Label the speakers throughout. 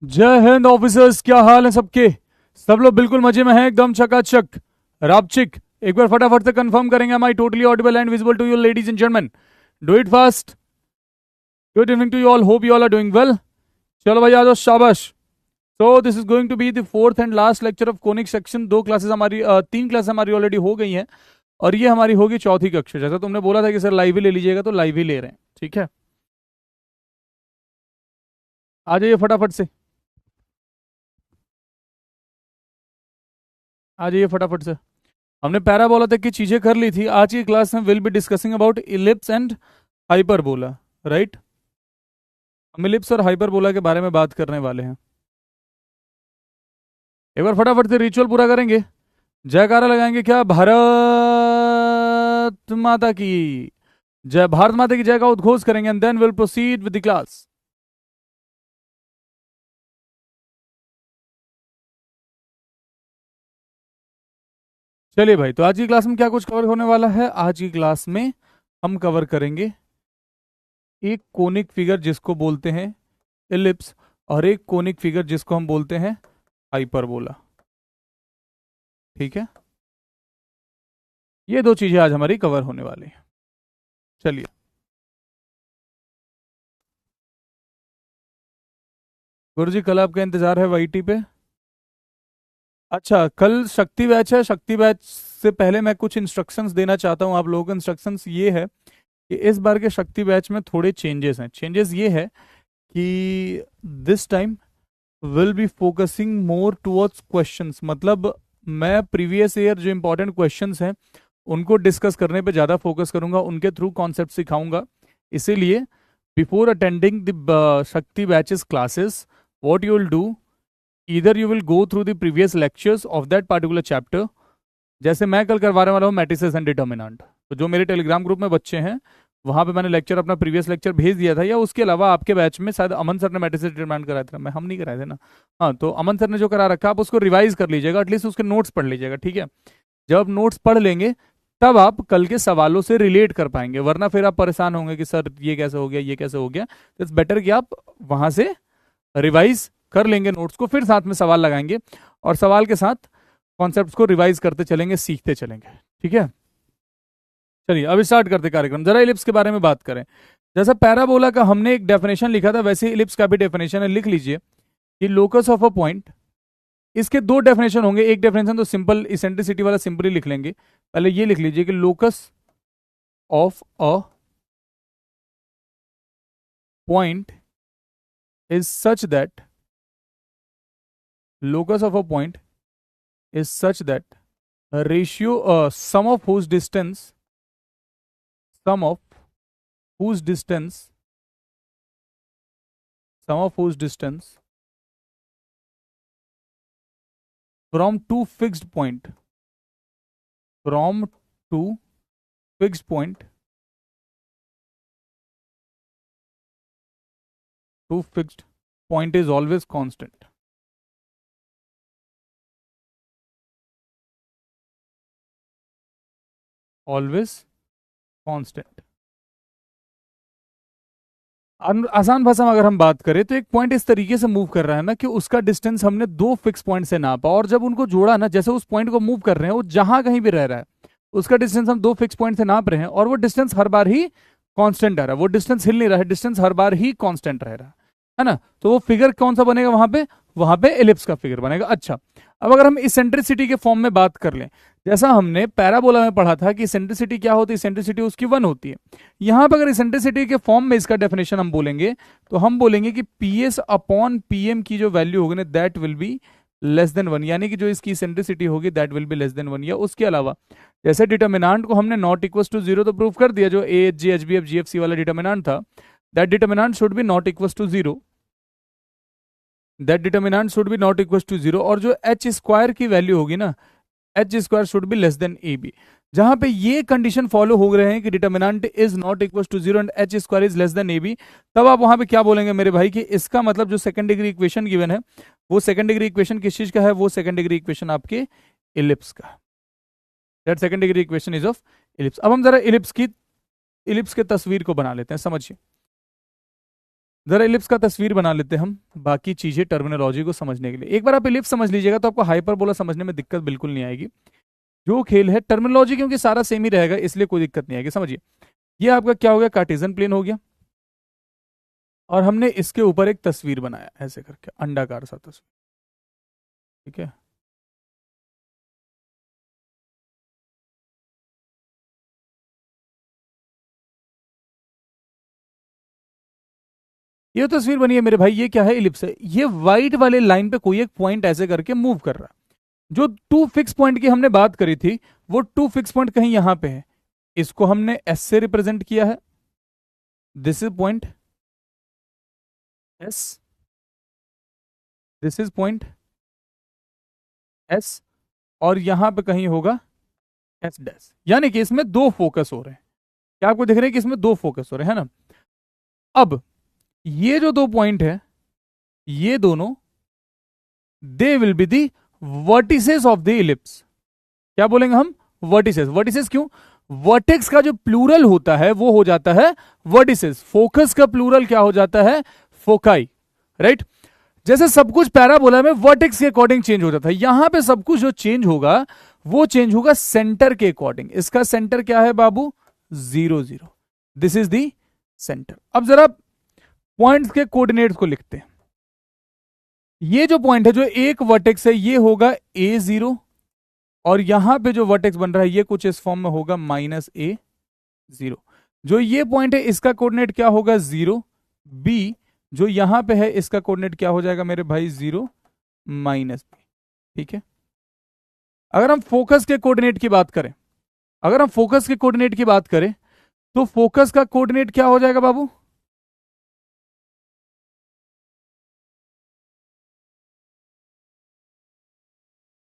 Speaker 1: जय हिंद ऑफिसर्स, क्या हाल है सबके। सब लोग बिल्कुल मजे में हैं, एकदम चकाचक रापचिक। एक बार फटाफट से कंफर्म करेंगे, am I totally audible and visible to you ladies and gentleman? Do it fast. Good evening to you all, hope you all are doing well. चलो भाई आ जाओ, शाबाश। So this is going to be the fourth and last lecture of conic section. दो classes हमारी तीन class हमारी already हो गई हैं और ये हमारी होगी चौथी कक्षा। जैसा तुमने बोला था कि सर लाइव ही ले लीजिएगा, तो लाइव ही ले रहे हैं, ठीक है। आ जाइए फटाफट से, आ जाइए फटाफट से। हमने पैराबोला तक की चीजें कर ली थी। आज की क्लास में will be discussing about ellipse and hyperbola, right. हम इलिप्स और हाइपरबोला के बारे में बात करने वाले हैं। एक बार फटाफट से रिचुअल पूरा करेंगे। जयकारा लगाएंगे, क्या भारत माता की जय, भारत माता की जय का उद्घोष करेंगे and then will proceed with the class. चलिए भाई, तो आज की क्लास में क्या कुछ कवर होने वाला है। आज की क्लास में हम कवर करेंगे एक कोनिक फिगर जिसको बोलते हैं इलिप्स, और एक कोनिक फिगर जिसको हम बोलते हैं हाइपरबोला, ठीक है। ये दो चीजें आज हमारी कवर होने वाली हैं। चलिए, गुरुजी कल आपका इंतजार है वाईटी पे। अच्छा, कल शक्ति बैच है। शक्ति बैच से पहले मैं कुछ इंस्ट्रक्शंस देना चाहता हूँ आप लोगों को। इंस्ट्रक्शंस ये है कि इस बार के शक्ति बैच में थोड़े चेंजेस हैं। चेंजेस ये है कि this time will be focusing more towards questions. मतलब मैं प्रीवियस ईयर जो इंपॉर्टेंट क्वेश्चंस हैं उनको डिस्कस करने पे ज़्यादा फोकस करूंगा, उनके थ्रू कॉन्सेप्ट सिखाऊंगा। इसीलिए बिफोर अटेंडिंग द शक्ति batches classes, what you will do, either you will go through the previous lectures of that particular chapter. जैसे मैं कल करवाने वाला हूँ मैट्रिसेस एंड डिटर्मिनेंट, तो जो मेरे टेलीग्राम ग्रुप में बच्चे हैं वहां पे मैंने लेक्चर, अपना प्रीवियस लेक्चर भेज दिया था। या उसके अलावा आपके बैच में शायद अमन सर ने मैट्रिसेस डिटर्मिनेंट कराया था, मैं हम नहीं कराए थे ना। हाँ, तो अमन सर ने जो करा रखा आप उसको रिवाइज कर लीजिएगा, एटलीस्ट उसके नोट्स पढ़ लीजिएगा, ठीक है। जब आप नोट्स पढ़ लेंगे तब आप कल के सवालों से रिलेट कर पाएंगे, वरना फिर आप परेशान होंगे कि सर ये कैसे हो गया, ये कैसे हो गया। तो इट्स बेटर कि आप वहां से रिवाइज कर लेंगे नोट्स को, फिर साथ में सवाल लगाएंगे और सवाल के साथ कॉन्सेप्ट्स को रिवाइज करते चलेंगे, सीखते चलेंगे, ठीक है। चलिए अब स्टार्ट करते कार्यक्रम। जरा इलिप्स के बारे में बात करें। जैसा पैराबोला का हमने एक डेफिनेशन लिखा था, वैसे इलिप्स का भी डेफिनेशन है, लिख लीजिए कि लोकस ऑफ अ पॉइंट। इसके दो डेफिनेशन होंगे। एक डेफिनेशन तो सिंपल इसेंट्रिसिटी वाला सिंपली लिख लेंगे। पहले ये लिख लीजिए कि locus of a point is such that, locus of a point is such that a ratio sum of whose distance, sum of whose distance sum of whose distance from two fixed point, from two fixed point to fixed point is always constant, always constant। आसान भाषा में अगर हम बात करें तो एक point इस तरीके से मूव कर रहा है ना कि उसका डिस्टेंस हमने दो फिक्स पॉइंट से नापा, और जब उनको जोड़ा ना, जैसे उस पॉइंट को मूव कर रहे हैं, वो जहां कहीं भी रह रहा है उसका डिस्टेंस हम दो फिक्स पॉइंट से नाप रहे हैं, और वो डिस्टेंस हर बार ही कांस्टेंट रह रहा है। वो डिस्टेंस हिल नहीं रहा है, डिस्टेंस हर बार ही कांस्टेंट रह रहा है ना। तो वो फिगर कौन सा बनेगा वहां पे एलिप्स का फिगर बनेगा। अच्छा, अब अगर हम इसेंट्रिसिटी के फॉर्म में बात कर लें, जैसा हमने पैराबोला में पढ़ा था कि इसेंट्रिसिटी क्या होती है, इसेंट्रिसिटी उसकी 1 होती है। यहां पर अगर इसेंट्रिसिटी के फॉर्म में इसका डेफिनेशन हम बोलेंगे तो हम बोलेंगे कि P S upon P M की जो वैल्यू होगी ना, that will be less than 1, यानी कि जो इसकी इसेंट्रिसिटी होगी that will be less than 1। या उसके अलावा जैसे डिटर्मिनांट को हमने नॉट इक्वल टू 0 तो प्रूव कर दिया, जो a h g h b f g f c वाला डिटर्मिनांट था, that determinant should be not equal to 0, that determinant should be not equal to 0। और जो एच स्क्वायर की वैल्यू होगी ना, h square should be less than a b. जहां पे ये कंडीशन फॉलो हो रहे हैं कि determinant is not equal to 0 and h square is less than a B, तब आप वहां पे क्या बोलेंगे मेरे भाई कि इसका मतलब जो सेकंड डिग्री इक्वेशन गिवन है, वो सेकंड डिग्री इक्वेशन किस चीज का है, वो सेकंड डिग्री इक्वेशन आपके इलिप्स का, that second degree equation is of ellipse. अब हम जरा इलिप्स की तस्वीर को बना लेते हैं, समझिए। जरा इलिप्स का तस्वीर बना लेते हैं हम, बाकी चीजें टर्मिनोलॉजी को समझने के लिए। एक बार आप इलिप्स समझ लीजिएगा तो आपको हाइपरबोला समझने में दिक्कत बिल्कुल नहीं आएगी। जो खेल है टर्मिनोलॉजी, क्योंकि सारा सेम ही रहेगा इसलिए कोई दिक्कत नहीं आएगी। समझिए, ये आपका क्या हो गया, कार्टेशियन प्लेन हो गया, और हमने इसके ऊपर एक तस्वीर बनाया ऐसे करके, अंडाकार सा तस्वीर, ठीक है। ये तस्वीर बनी है मेरे भाई, ये क्या है, इलिप्स है। ये व्हाइट वाले लाइन पे कोई एक पॉइंट ऐसे करके मूव कर रहा है। जो टू फिक्स पॉइंट की हमने बात करी थी, वो टू फिक्स पॉइंट कहीं यहां पे है, इसको हमने एस से रिप्रेजेंट किया है। This is point S, this is point S, और यहां पे कहीं होगा एस डैश। यानी कि इसमें दो फोकस हो रहे हैं। क्या आपको दिख रहा है कि इसमें दो फोकस हो रहे हैं, है ना। अब ये जो दो पॉइंट है, ये दोनों, they will be the vertices of the ellipse. क्या बोलेंगे हम, वर्टिसेस। वर्टिसेस क्यों, वर्टेक्स का जो प्लूरल होता है वो हो जाता है वर्टिसेस, फोकस का प्लूरल क्या हो जाता है, फोकाई, राइट। जैसे सब कुछ पैराबोला में वर्टेक्स के अकॉर्डिंग चेंज हो जाता है, यहां पे सब कुछ जो चेंज होगा वो चेंज होगा सेंटर के अकॉर्डिंग। इसका सेंटर क्या है बाबू, 0 0, दिस इज दी सेंटर। अब जरा पॉइंट्स के कोऑर्डिनेट्स को लिखते हैं। ये जो पॉइंट है, जो एक वर्टेक्स है, ये होगा A0, और यहां पे जो वर्टेक्स बन रहा है ये कुछ इस फॉर्म में होगा -A0। जो ये पॉइंट है इसका कोऑर्डिनेट क्या होगा, 0 B। जो यहां पे है इसका कोऑर्डिनेट क्या हो जाएगा मेरे भाई, 0 -B, ठीक है। अगर हम फोकस के कोऑर्डिनेट की बात करें, अगर हम फोकस के कोऑर्डिनेट की बात करें, तो फोकस का कोऑर्डिनेट क्या हो जाएगा बाबू,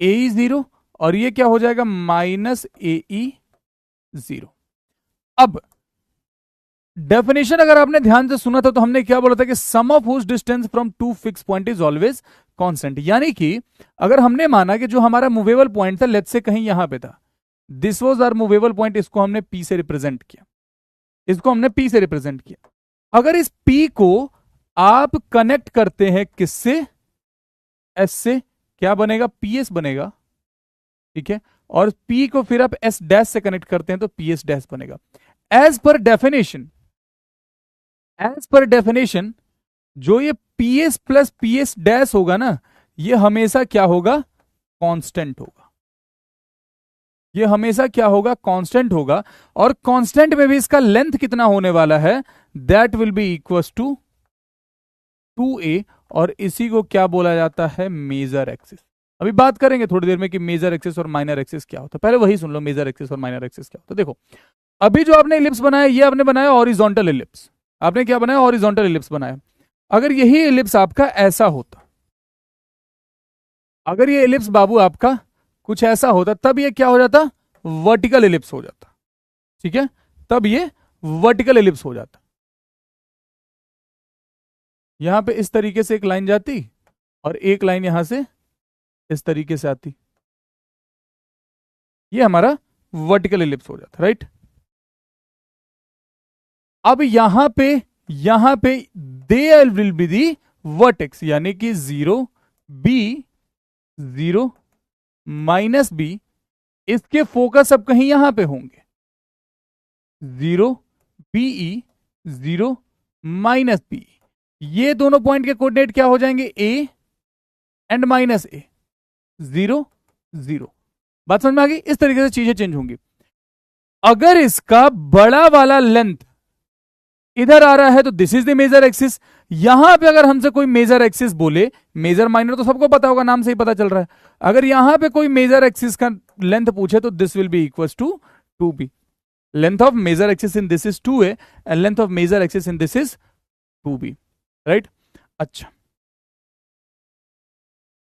Speaker 1: AE0, और ये क्या हो जाएगा, -AE0। अब डेफिनेशन अगर आपने ध्यान से सुना था तो हमने क्या बोला था कि sum of whose distance from two fix point is always constant. यानी कि अगर हमने माना कि जो हमारा मूवेबल पॉइंट था, लेट्स से कहीं यहां पे था, this was our movable point, इसको हमने P से रिप्रेजेंट किया, इसको हमने P से रिप्रेजेंट किया। अगर इस P को आप कनेक्ट करते हैं किससे, S से, क्या बनेगा, PS बनेगा, ठीक है। और P को फिर आप S डैश से कनेक्ट करते हैं तो PS डैश बनेगा। As per definition, as per definition, जो ये PS प्लस PS डैश होगा ना, ये हमेशा क्या होगा, कांस्टेंट होगा। ये हमेशा क्या होगा, कांस्टेंट होगा। और कांस्टेंट में भी इसका लेंथ कितना होने वाला है, that will be equals to 2a, और इसी को क्या बोला जाता है, मेजर एक्सिस। अभी बात करेंगे थोड़ी देर में कि मेजर एक्सिस और माइनर एक्सिस क्या होता है, पहले वही सुन लो, मेजर एक्सिस और माइनर एक्सिस क्या होता है। देखो, अभी जो आपने इलिप्स बनाया, ये आपने बनाया हॉरिजॉन्टल इलिप्स। आपने क्या बनाया, हॉरिजॉन्टल इलिप्स बनाया। अगर यही इलिप्स आपका ऐसा होता, अगर ये इलिप्स बाबू आपका कुछ ऐसा होता, तब ये क्या हो जाता, वर्टिकल इलिप्स हो जाता, ठीक है। तब ये वर्टिकल इलिप्स हो जाता। यहां पे इस तरीके से एक लाइन जाती, और एक लाइन यहां से इस तरीके से आती, ये हमारा वर्टिकल इलिप्स हो जाता, राइट। अब यहां पे they will be the vertex, यानी कि 0 B 0 -B, इसके फोकस अब कहीं यहां पे होंगे, 0 BE 0 -BE। ये दोनों पॉइंट के कोऑर्डिनेट क्या हो जाएंगे, A एंड -A, 0 0। बात समझ में आ गई, इस तरीके से चीजें चेंज होंगी। अगर इसका बड़ा वाला लेंथ इधर आ रहा है तो this is the major axis. यहां पे अगर हमसे कोई मेजर एक्सिस बोले, मेजर माइनर तो सबको पता होगा, नाम से ही पता चल रहा है। अगर यहां पे कोई मेजर एक्सिस का लेंथ पूछे तो this will be equal to 2b। Length of major axis in this is 2a and length of major axis in this is 2b, right. अच्छा,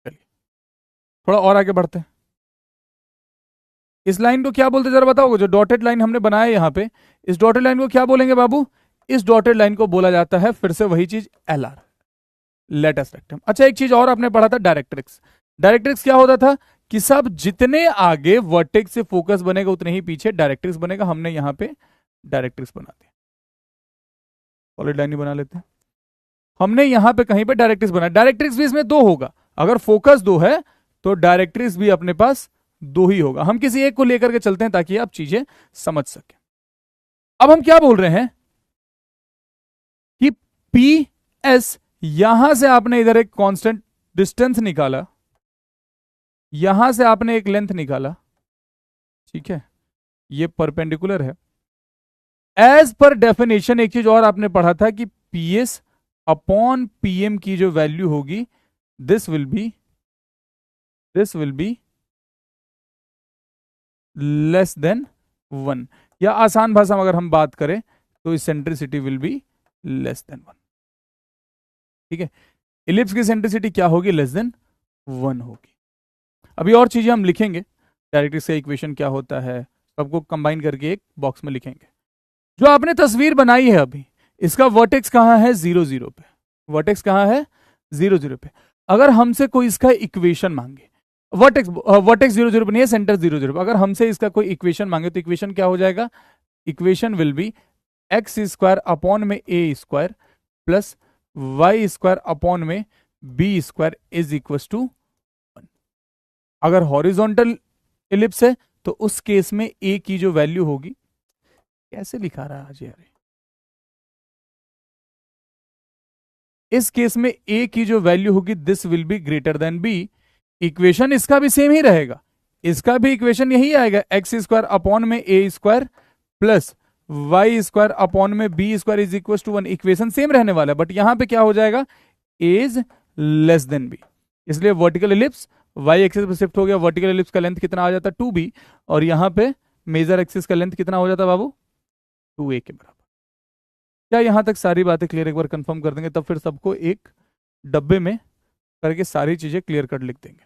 Speaker 1: चलिए थोड़ा और आगे बढ़ते हैं। इस लाइन को क्या बोलते जरा बताओगे, जो डॉटेड लाइन हमने बनाया यहां पे, इस डॉटेड लाइन को क्या बोलेंगे बाबू, इस डॉटेड लाइन को बोला जाता है फिर से वही चीज, LR, लेटेस्ट रेक्टम। अच्छा, एक चीज और आपने पढ़ा था, डायरेक्ट्रिक्स। डायरेक्ट्रिक्स क्या होता था कि सब जितने आगे वर्टेक्स से फोकस बनेगा उतने ही पीछे डायरेक्ट्रिक्स बनेगा। हमने यहां पे डायरेक्ट्रिक्स बना दिया, सॉलिड लाइन ही बना लेते हैं। हमने यहां पे कहीं पे डायरेक्ट्रिक्स बनाया, डायरेक्ट्रिक्स भी इसमें दो होगा, अगर फोकस दो है तो डायरेक्ट्रिक्स भी अपने पास दो ही होगा। हम किसी एक को लेकर के चलते हैं ताकि आप चीजें समझ सकें। अब हम क्या बोल रहे हैं कि पी एस, यहां से आपने इधर एक कांस्टेंट डिस्टेंस निकाला, यहां से आपने एक लेंथ निकाला, ठीक है, ये परपेंडिकुलर है। एज पर डेफिनेशन एक चीज और आपने पढ़ा था कि पीएस अपॉन पीएम की जो वैल्यू होगी, this will be less than 1, या आसान भाषा में अगर हम बात करें तो eccentricity will be less than 1, ठीक है। इलिप्स की सेंट्रिसिटी क्या होगी? लेस देन 1 होगी। अभी और चीजें हम लिखेंगे, डायरेक्ट्रिक्स का इक्वेशन क्या होता है, सबको कंबाइन करके एक बॉक्स में लिखेंगे। जो आपने तस्वीर बनाई है अभी, इसका वर्टेक्स कहां है? 0 0 पे। वर्टेक्स कहां है? 0 0 पे। अगर हमसे कोई इसका इक्वेशन मांगे, वर्टेक्स 0 0 पे नहीं है, सेंटर 0 0 पे। अगर हमसे इसका कोई इक्वेशन मांगे तो इक्वेशन क्या हो जाएगा? Equation will be x square upon में a square plus y square upon में b square is equal to 1। अगर हॉरिजॉन्टल इलिप्स है तो उस केस में ए की जो वैल्यू होगी, कैसे लिखा रहा है आज यार, इस केस में ए की जो वैल्यू होगी this will be greater than b. Equation इसका भी सेम ही रहेगा, इसका भी इक्वेशन यही आएगा, एक्स स्क्वायर अपॉन में a square plus y square upon में b square is equal to 1। Equation same रहने वाला है, बट यहां पे क्या हो जाएगा? A is less than b, इसलिए वर्टिकल इलिप्स वाई एक्सिस पे शिफ्ट हो गया। वर्टिकल इलिप्स का लेंथ कितना आ जाता? 2b, और यहां पे मेजर एक्सिस का लेंथ कितना हो जाता बाबू? 2a के बराबर। क्या यहां तक सारी बातें क्लियर? एक बार कंफर्म कर देंगे, तब फिर सबको एक डब्बे में करके सारी चीजें क्लियर कट लिख देंगे।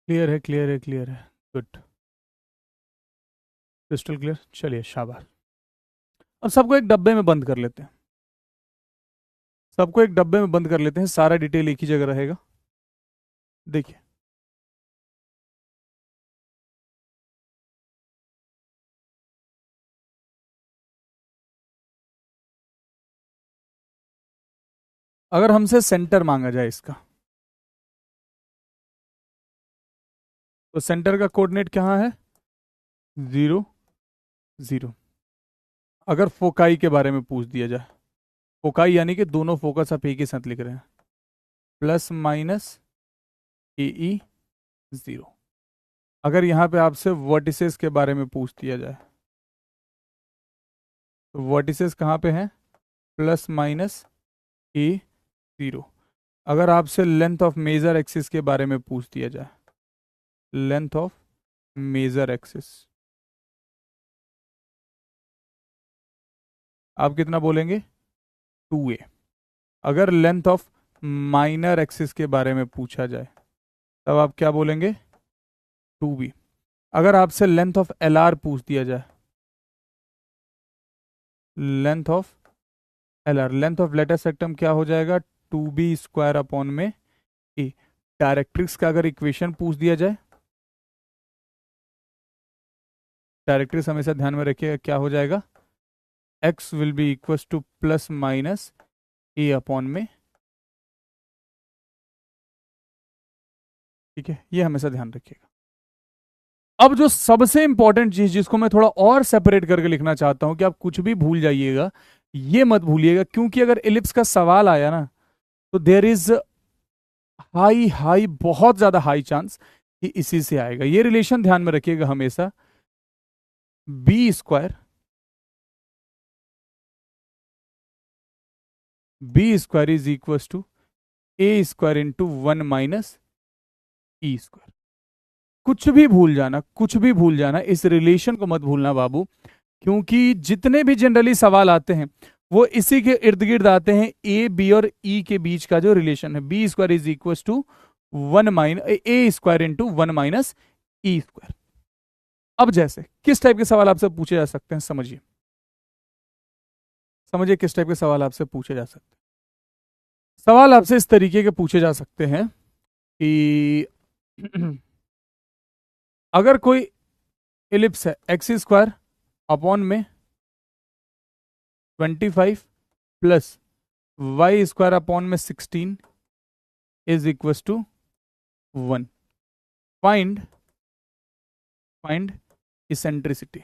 Speaker 1: क्लियर है, क्लियर है, क्लियर है, गुड, क्रिस्टल क्लियर। चलिए शाबाश। अब सबको एक डब्बे में बंद कर लेते हैं, सबको एक डब्बे में बंद कर लेते हैं, सारा डिटेल एक ही जगह रहेगा। देखिए, अगर हमसे सेंटर मांगा जाए इसका, तो सेंटर का कोऑर्डिनेट कहाँ है? 0 0। अगर फोकाई के बारे में पूछ दिया जाए, फोकाई यानी कि दोनों फोकस आप एक ही साथ लिख रहे हैं, प्लस माइनस ए ई 0। अगर यहां पे आपसे वर्टिसेस के बारे में पूछ दिया जाए, तो वर्टिसेस कहाँ पे हैं? प्लस माइनस ए 0। अगर आपसे लेंथ ऑफ मेजर एक्सिस के बारे में पूछ दिया जाए, लेंथ ऑफ मेजर एक्सिस, आप कितना बोलेंगे? 2a। अगर लेंथ ऑफ माइनर एक्सिस के बारे में पूछा जाए, तब आप क्या बोलेंगे? 2b। अगर आपसे लेंथ ऑफ एल आर पूछ दिया जाए, length of l r, length of latus rectum क्या हो जाएगा? 2b स्क्वायर अपॉन में ए। डायरेक्ट्रिक्स का अगर इक्वेशन पूछ दिया जाए, डायरेक्ट्रिक्स हमेशा ध्यान में रखिएगा, क्या हो जाएगा? x will be equal two plus minus A upon में, ठीक है, ये हमेशा ध्यान रखिएगा। अब जो सबसे इंपॉर्टेंट चीज जिसको मैं थोड़ा और सेपरेट करके लिखना चाहता हूं, कि आप कुछ भी भूल जाइएगा, ये मत भूलिएगा, क्योंकि अगर एलिप्स का सवाल आया ना, तो देर इज हाई हाई, बहुत ज्यादा हाई चांस कि इसी से आएगा। ये रिलेशन ध्यान में रखिएगा हमेशा, b square is equal to a square into 1 minus e square. कुछ भी भूल जाना, कुछ भी भूल जाना, इस रिलेशन को मत भूलना बाबू, क्योंकि जितने भी जनरली सवाल आते हैं वो इसी के इर्द गिर्द आते हैं ए बी और ई के बीच का जो रिलेशन है, b square is equal to 1 - a square into 1 - e square. अब जैसे किस टाइप के सवाल आपसे पूछे जा सकते हैं, समझिए समझिए किस टाइप के सवाल आपसे पूछे जा सकते हैं। सवाल आपसे इस तरीके के पूछे जा सकते हैं कि अगर कोई एलिप्स है एक्स स्क्वायर अपॉन में 25 प्लस वाई स्क्वायर अपॉन में 16 is equal to 1, find eccentricity.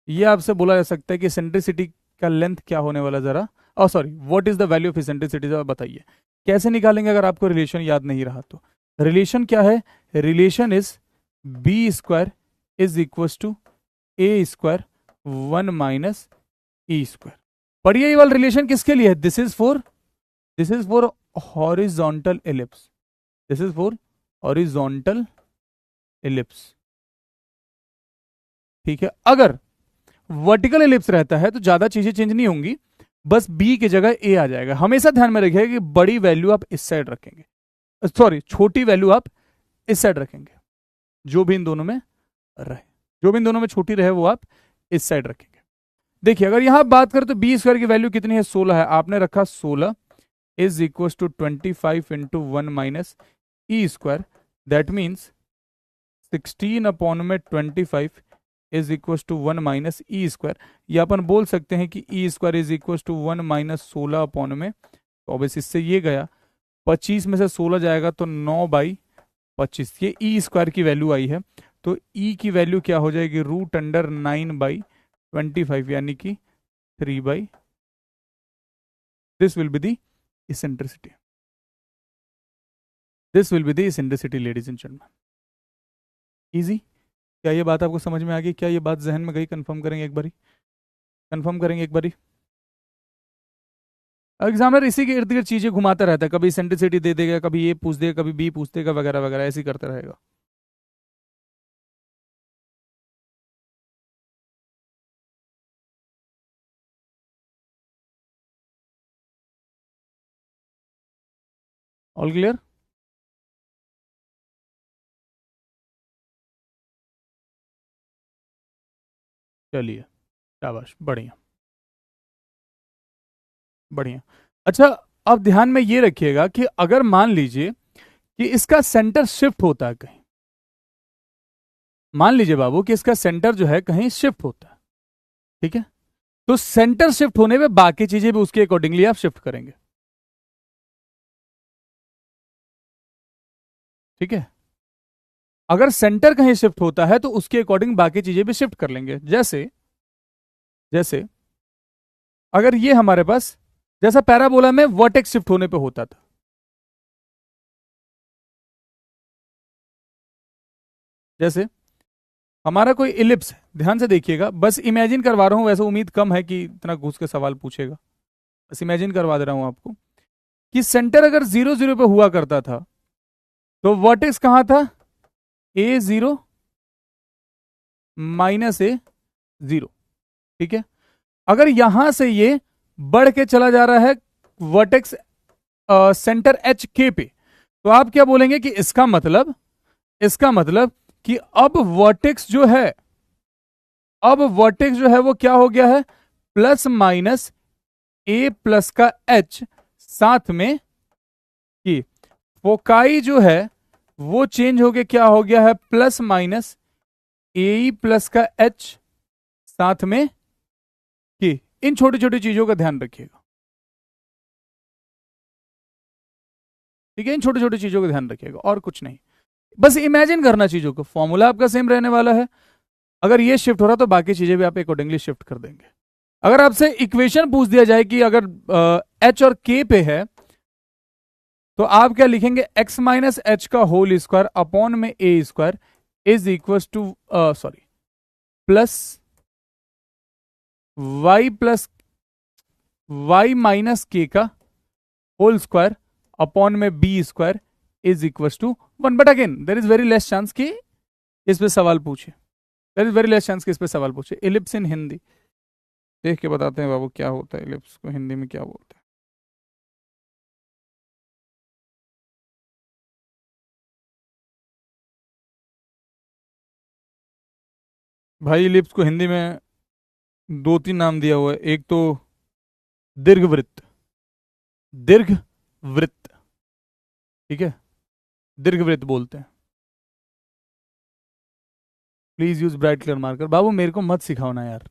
Speaker 1: ये आपसे बोला जा सकता है कि इसेंट्रिसिटी का लेंथ क्या होने वाला, जरा sorry what is the value of eccentricity, जरा बताइए कैसे निकालेंगे अगर आपको रिलेशन याद नहीं रहा तो। रिलेशन क्या है, relation is b square is equal to a square 1 - e square. पढ़िए ये वाला रिलेशन किसके लिए है, this is for horizontal ellipse, this is for horizontal ellipse, ठीक है। अगर वर्टिकल एलिप्स रहता है तो ज्यादा चीजें चेंज नहीं होंगी, बस बी की जगह ए आ जाएगा। हमेशा ध्यान में रखिएगा कि बड़ी वैल्यू आप इस साइड रखेंगे, सॉरी छोटी वैल्यू आप इस साइड रखेंगे, जो भी इन दोनों में रहे, जो भी इन दोनों में छोटी रहे वो आप इस साइड रखेंगे। देखिए अगर यहां बात करें तो बी स्क्वायर की वैल्यू कितनी है, 16 है, आपने रखा 16 is equal to 25 into 1 - e square, that means 16 upon में 25 is equal to 1 - e square. या अपन बोल सकते हैं कि e square is equal to 1 - 16 upon में, तो ऑब्वियस इससे ये गया 25 में से 16 जाएगा तो 9/25, ये ई स्क्वायर की वैल्यू आई है। तो ई की वैल्यू क्या हो जाएगी, √9/25 यानी कि 3/, this will be the eccentricity, this will be the eccentricity ladies and gentleman. Easy, क्या ये बात आपको समझ में आ गई, क्या ये बात जहन में गई, कंफर्म करेंगे एक बारी, कंफर्म करेंगे एक बारी। एग्जामिनर इसी के इर्द गिर्द चीजें घुमाता रहता है, कभी इसेंट्रिसिटी दे देगा, कभी ये पूछ देगा, कभी बी पूछ देगा, वगैरह वगैरह ऐसे ही करता रहेगा। ऑल क्लियर, चलिए शाबाश, बढ़िया बढ़िया। अच्छा अब ध्यान में ये रखिएगा कि अगर मान लीजिए कि इसका सेंटर शिफ्ट होता है कहीं, मान लीजिए बाबू कि इसका सेंटर जो है कहीं शिफ्ट होता है, ठीक है, तो सेंटर शिफ्ट होने पे बाकी चीजें भी उसके अकॉर्डिंगली आप शिफ्ट करेंगे, ठीक है। अगर सेंटर कहीं शिफ्ट होता है तो उसके अकॉर्डिंग बाकी चीजें भी शिफ्ट कर लेंगे। जैसे जैसे अगर ये हमारे पास जैसा पैराबोला में वर्टेक्स शिफ्ट होने पे होता था, जैसे हमारा कोई इलिप्स है, ध्यान से देखिएगा, बस इमेजिन करवा रहा हूं, वैसे उम्मीद कम है कि इतना घुस के सवाल पूछेगा, बस इमेजिन करवा दे रहा हूं आपको कि सेंटर अगर 0 0 पे हुआ करता था तो वर्टेक्स कहां था, A0 -A0, ठीक है। अगर यहां से ये बढ़ के चला जा रहा है वर्टेक्स सेंटर HK पे, तो आप क्या बोलेंगे कि इसका मतलब कि अब वर्टेक्स जो है, अब वर्टेक्स जो है वो क्या हो गया है, प्लस माइनस A प्लस का H, साथ में कि फोकाई जो है वो चेंज हो गया, क्या हो गया है, प्लस माइनस AE प्लस का H, साथ में कि इन छोटी छोटी चीजों का ध्यान रखिएगा, ठीक है, इन छोटी छोटी चीजों का ध्यान रखिएगा और कुछ नहीं, बस इमेजिन करना चीजों को, फॉर्मूला आपका सेम रहने वाला है। अगर ये शिफ्ट हो रहा तो बाकी चीजें भी आप अकॉर्डिंगली शिफ्ट कर देंगे। अगर आपसे इक्वेशन पूछ दिया जाए कि अगर H और K पे है तो आप क्या लिखेंगे, x - H का होल स्क्वायर अपॉन में A square is equal to sorry plus y plus y minus k का होल स्क्वायर अपॉन में B square is equal to 1। But again there is very less chance कि इस पे सवाल पूछे, there is very less chance कि इस पे सवाल पूछे। इलिप्स इन हिंदी देख के बताते हैं बाबू क्या होता है, इलिप्स को हिंदी में क्या बोलते हैं। भाई इलिप्स को हिंदी में दो तीन नाम दिया हुआ है। एक तो दीर्घवृत्त, दीर्घवृत्त, ठीक है, दीर्घवृत्त बोलते हैं। Please use bright colour marker. बाबू मेरे को मत सिखाओ ना यार,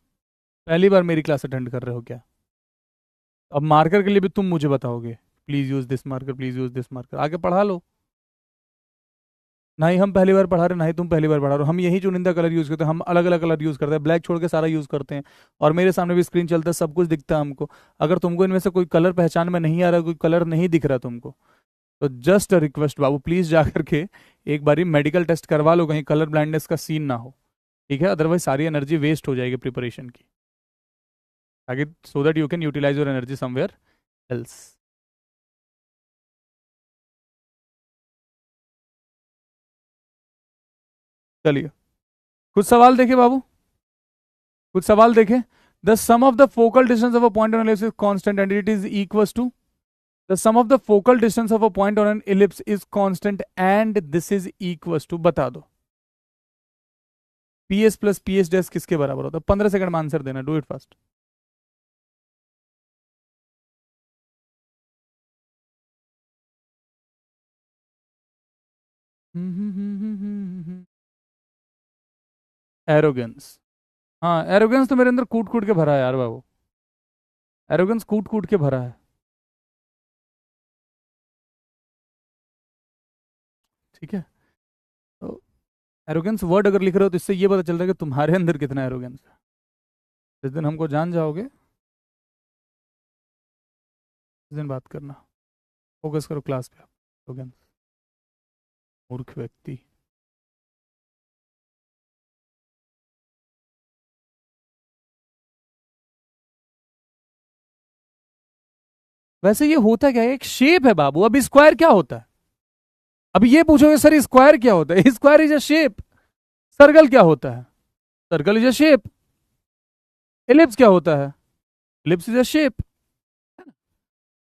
Speaker 1: पहली बार मेरी क्लास अटेंड कर रहे हो क्या? अब मार्कर के लिए भी तुम मुझे बताओगे please use this marker, please use this marker, आगे पढ़ा लो। ना ही हम पहली बार पढ़ा रहे, ना ही तुम पहली बार पढ़ा रहे हो। हम यही चुनिंदा कलर यूज करते हैं, हम अलग अलग कलर यूज करते हैं, ब्लैक छोड़ के सारा यूज करते हैं। और मेरे सामने भी स्क्रीन चलता है, सब कुछ दिखता है हमको। अगर तुमको इनमें से कोई कलर पहचान में नहीं आ रहा, कोई कलर नहीं दिख रहा तुमको, तो just a request Babu, please जा करके एक बारी मेडिकल टेस्ट करवा लो, कहीं कलर ब्लाइंडनेस का सीन ना हो, ठीक है? अदरवाइज सारी एनर्जी वेस्ट हो जाएगी प्रिपरेशन की, ताकि so that you can utilize your energy somewhere else. चलिए कुछ सवाल देखे बाबू, कुछ सवाल देखे। The sum of the focal distance of a point on ellipse is constant and it is equals to, the sum of the focal distance of a point on an ellipse is constant and this is equals to, बता दो। P s plus p s dash किसके बराबर होता है? 15 second में answer देना, do it fast. Arrogance. हाँ arrogance तो मेरे अंदर कूट कूट के भरा है यार बाबू, एरोगेंस कूट कूट के भरा है, ठीक है? तो एरोगेंस वर्ड अगर लिख रहे हो तो इससे ये पता चल रहा है कि तुम्हारे अंदर कितना एरोगेंस है। जिस दिन हमको जान जाओगे उस दिन बात करना। फोकस करो क्लास पे। एरोगेंस, मूर्ख व्यक्ति। वैसे ये होता क्या है? एक शेप है बाबू। अभी स्क्वायर क्या होता है? अभी ये पूछोगे सर स्क्वायर क्या होता है? Square is a shape. Circle क्या होता है? Circle is a shape. Ellipse क्या होता है? एलिप्स इज अ शेप,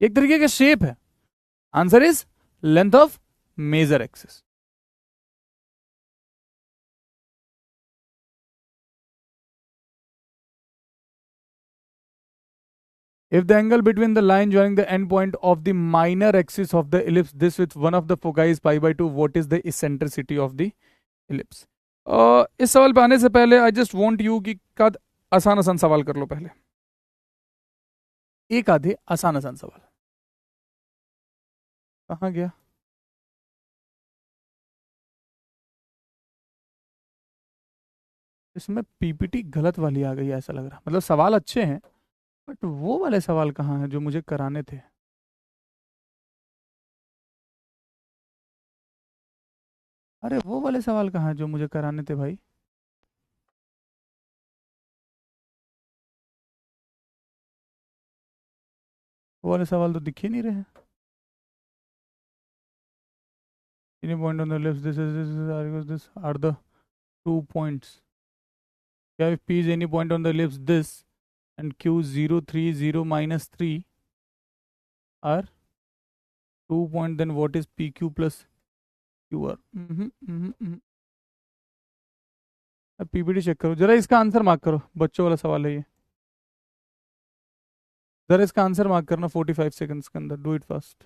Speaker 1: एक तरीके का शेप है। Answer is length of major axis. If the angle between the line joining the end point of the minor axis of the ellipse, this with one of the foci is pi by 2, what is the eccentricity of the ellipse? इस सवाल पे आने से पहले I just want you कि कद आसान आसान सवाल कर लो पहले, एक आधे आसान आसान सवाल। कहाँ गया? इसमें पीपीटी गलत वाली आ गई है ऐसा लग रहा, मतलब सवाल अच्छे हैं बट वो वाले सवाल कहाँ हैं जो मुझे कराने थे? अरे वो वाले सवाल कहाँ हैं जो मुझे कराने थे भाई? वो वाले सवाल तो दिख ही नहीं रहे हैं। Any point on the left, this are the 2 points. Yeah, if P is any point on the ellipse, this and Q 0, 3, 0, minus 3 are 2 points, then what is PQ plus QR? अब पीपीटी चेक करो जरा, इसका answer mark करो, बच्चों वाला सवाल है ये। जरा इसका आंसर मार्क करना 45 सेकंड्स के अंदर, डू इट फास्ट।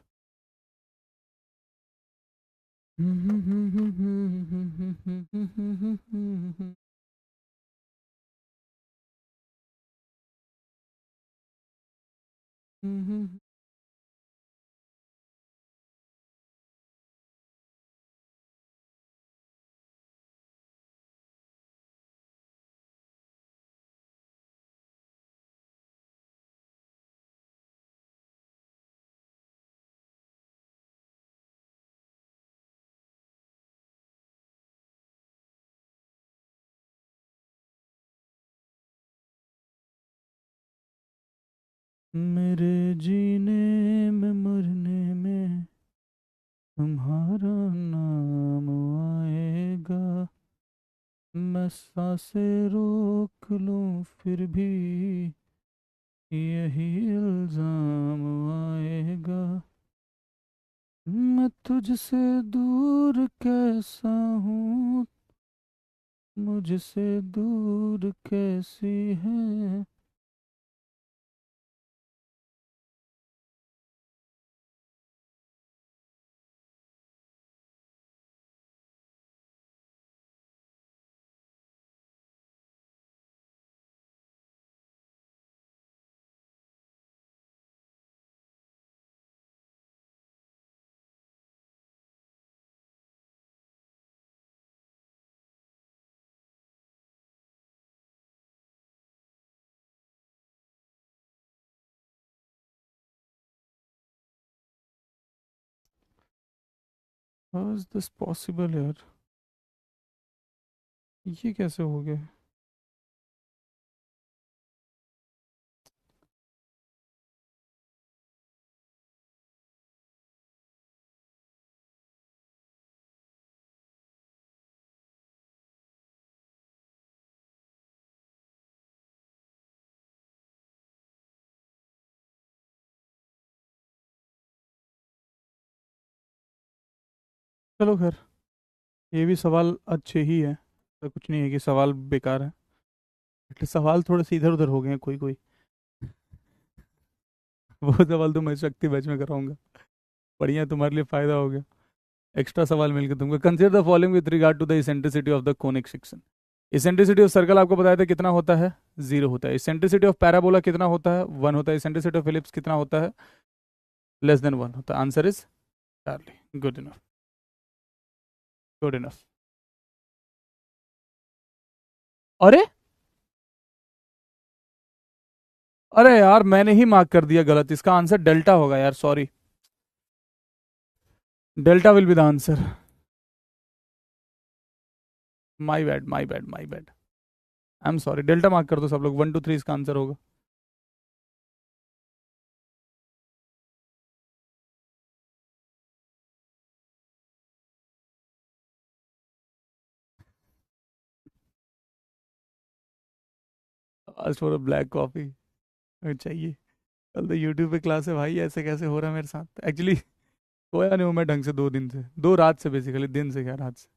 Speaker 1: मेरे जीने में मरने में तुम्हारा नाम आएगा, सांसें रोक लूं फिर भी यही इल्जाम आएगा। मैं तुझसे दूर कैसा हूँ, मुझसे दूर कैसी है। हाउ इज दिस पॉसिबल यार, ये कैसे हो गया? चलो खैर, ये भी सवाल अच्छे ही है, तो कुछ नहीं है कि सवाल बेकार है। एटलीस्ट सवाल थोड़े से इधर उधर हो गए हैं कोई कोई। वो सवाल तो मैं शक्ति बैच में कराऊंगा। बढ़िया, तुम्हारे लिए फायदा हो गया, एक्स्ट्रा सवाल मिल गए तुमको। Consider the following with regard to the eccentricity of the conic section. Eccentricity of circle आपको बताया था कितना होता है, 0 होता है। इसेंट्रिसिटी ऑफ पैराबोला कितना होता है, 1 होता है। इसेंट्रिसिटी ऑफ एलिप्स कितना होता है, <<1 होता है। Answer is Charlie. Good enough, good enough. अरे अरे यार, मैंने ही मार्क कर दिया गलत, इसका आंसर डेल्टा होगा यार, sorry. Delta will be the answer. My bad, my bad, my bad. I am sorry, delta mark कर दो सब लोग, 1 2 3 इसका आंसर होगा। आज फॉर अ ब्लैक कॉफी चाहिए। कल तो यूट्यूब पे क्लास है भाई, ऐसे कैसे हो रहा है मेरे साथ? एक्चुअली सोया नहीं हूँ मैं ढंग से 2 दिन से, 2 रात से, बेसिकली दिन से, क्या रात से।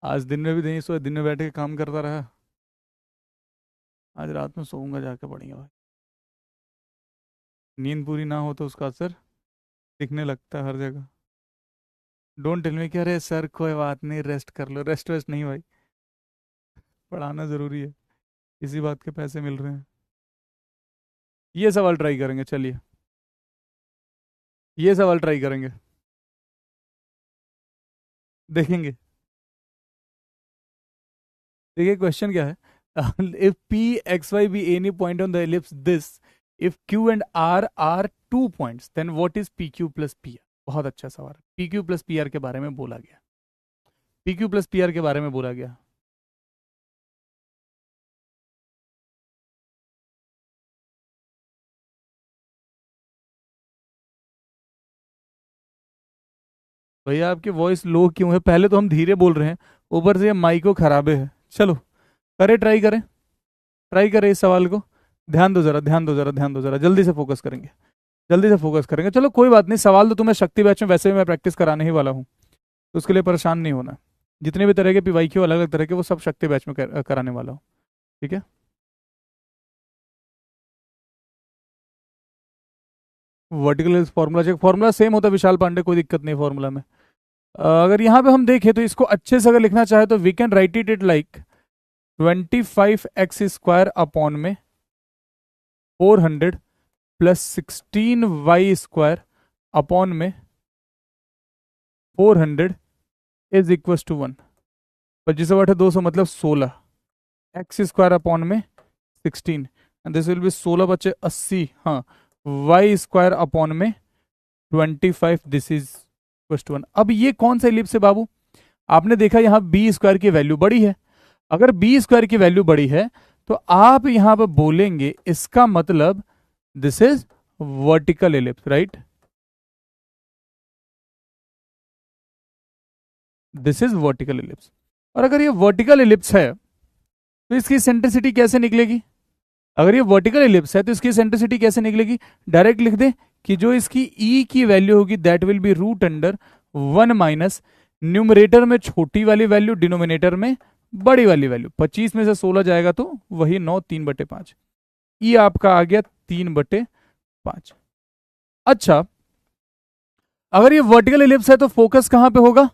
Speaker 1: आज दिन में भी नहीं सोया, दिन में बैठ के काम करता रहा। आज रात में सोऊंगा जाके, बढ़िया भाई। नींद पूरी ना हो तो उसका असर दिखने लगता है हर जगह। डोंट टेल मी कि अरे सर कोई बात नहीं, रेस्ट कर लो। रेस्ट वेस्ट नहीं भाई, पढ़ाना ज़रूरी है, इसी बात के पैसे मिल रहे हैं। ये सवाल ट्राई करेंगे, चलिए ये सवाल ट्राई करेंगे, देखेंगे। देखिए क्वेश्चन क्या है। If p x y be any point on the ellipse this, if q and r r 2 points, then what is p q plus p r. बहुत अच्छा सवाल है। P q plus p r के बारे में बोला गया, p q plus p r के बारे में बोला गया। भैया आपकी वॉइस लो क्यों है? पहले तो हम धीरे बोल रहे हैं, ऊपर से ये माइको खराबे है। चलो करें, ट्राई करें, ट्राई करें इस सवाल को। ध्यान दो जरा, ध्यान दो जरा, ध्यान दो जरा, जल्दी से फोकस करेंगे, जल्दी से फोकस करेंगे। चलो कोई बात नहीं, सवाल तो तुम्हें शक्ति बैच में वैसे भी मैं प्रैक्टिस कराने ही वाला हूँ, तो उसके लिए परेशान नहीं होना। जितने भी तरह के पीवाई क्यू अलग अलग तरह के, वो सब शक्ति बैच में कराने वाला हूँ, ठीक है। Vertical formula check, formula same होता है विशाल पांडे, कोई दिक्कत नहीं फॉर्मूला में। अगर यहाँ पे हम देखें तो इसको अच्छे से अगर लिखना चाहे तो we can write it like 25x² upon में 400 प्लस 16y² अपॉन में 400 इज इक्वल टू 1। 25/200 मतलब 16, x² अपॉन में 16, एंड दिस विल बी 16 × 80, हाँ, y² अपॉन में 25, दिस इज इक्वल टू 1। अब ये कौन सा एलिप्स है बाबू? आपने देखा यहाँ b² की वैल्यू बड़ी है। अगर b² की वैल्यू बड़ी है तो आप यहां पर बोलेंगे इसका मतलब this is vertical ellipse, right? This is vertical ellipse. और अगर ये वर्टिकल इलिप्स है तो इसकी एसेंट्रिसिटी कैसे निकलेगी? अगर ये वर्टिकल इलिप्स है तो इसकी एसेंट्रिसिटी कैसे निकलेगी? डायरेक्ट लिख दे कि जो इसकी ई की वैल्यू होगी that will be root under 1 minus numerator में छोटी वाली वैल्यू, डिनोमिनेटर में बड़ी वाली वैल्यू। 25 में से 16 जाएगा तो वही 9, 3/5। ई आपका आ गया 3/5। अच्छा, अगर ये वर्टिकल इलिप्स है तो फोकस कहां पे होगा?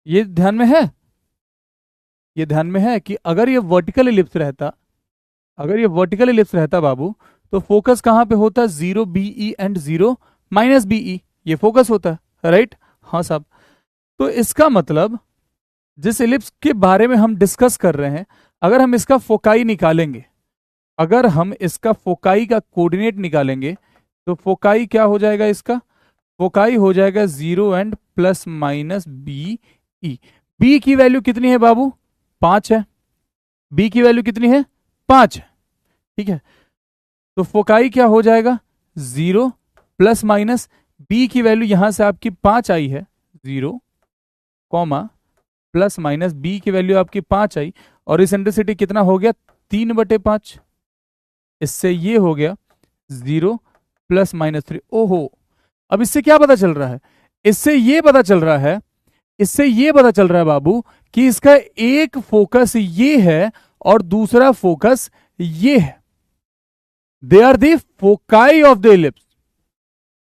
Speaker 1: ये ध्यान में है, ये ध्यान में है कि अगर ये वर्टिकल इलिप्स रहता, अगर ये वर्टिकल इलिप्स रहता बाबू, तो फोकस कहां पे होता? 0 BE एंड 0 -BE, ये फोकस होता है, राइट? हाँ साहब। तो इसका मतलब जिस इलिप्स के बारे में हम डिस्कस कर रहे हैं, अगर हम इसका फोकाई निकालेंगे, अगर हम इसका फोकाई का कोऑर्डिनेट निकालेंगे, तो फोकाई क्या हो जाएगा? इसका फोकाई हो जाएगा 0 एंड ±BE। बी की वैल्यू कितनी है बाबू? 5 है। बी की वैल्यू कितनी है? 5 है, ठीक है। तो फोकाई क्या हो जाएगा? 0 ± बी की वैल्यू यहां से आपकी 5 आई है, 0 ± बी की वैल्यू आपकी 5 आई, और इसेंट्रिसिटी कितना हो गया? 3/5। इससे ये हो गया 0 ± 3। ओहो, अब इससे क्या पता चल रहा है? इससे ये पता चल रहा है, इससे ये पता चल रहा है बाबू कि इसका एक फोकस ये है और दूसरा फोकस ये है। They are the foci of the ellipse,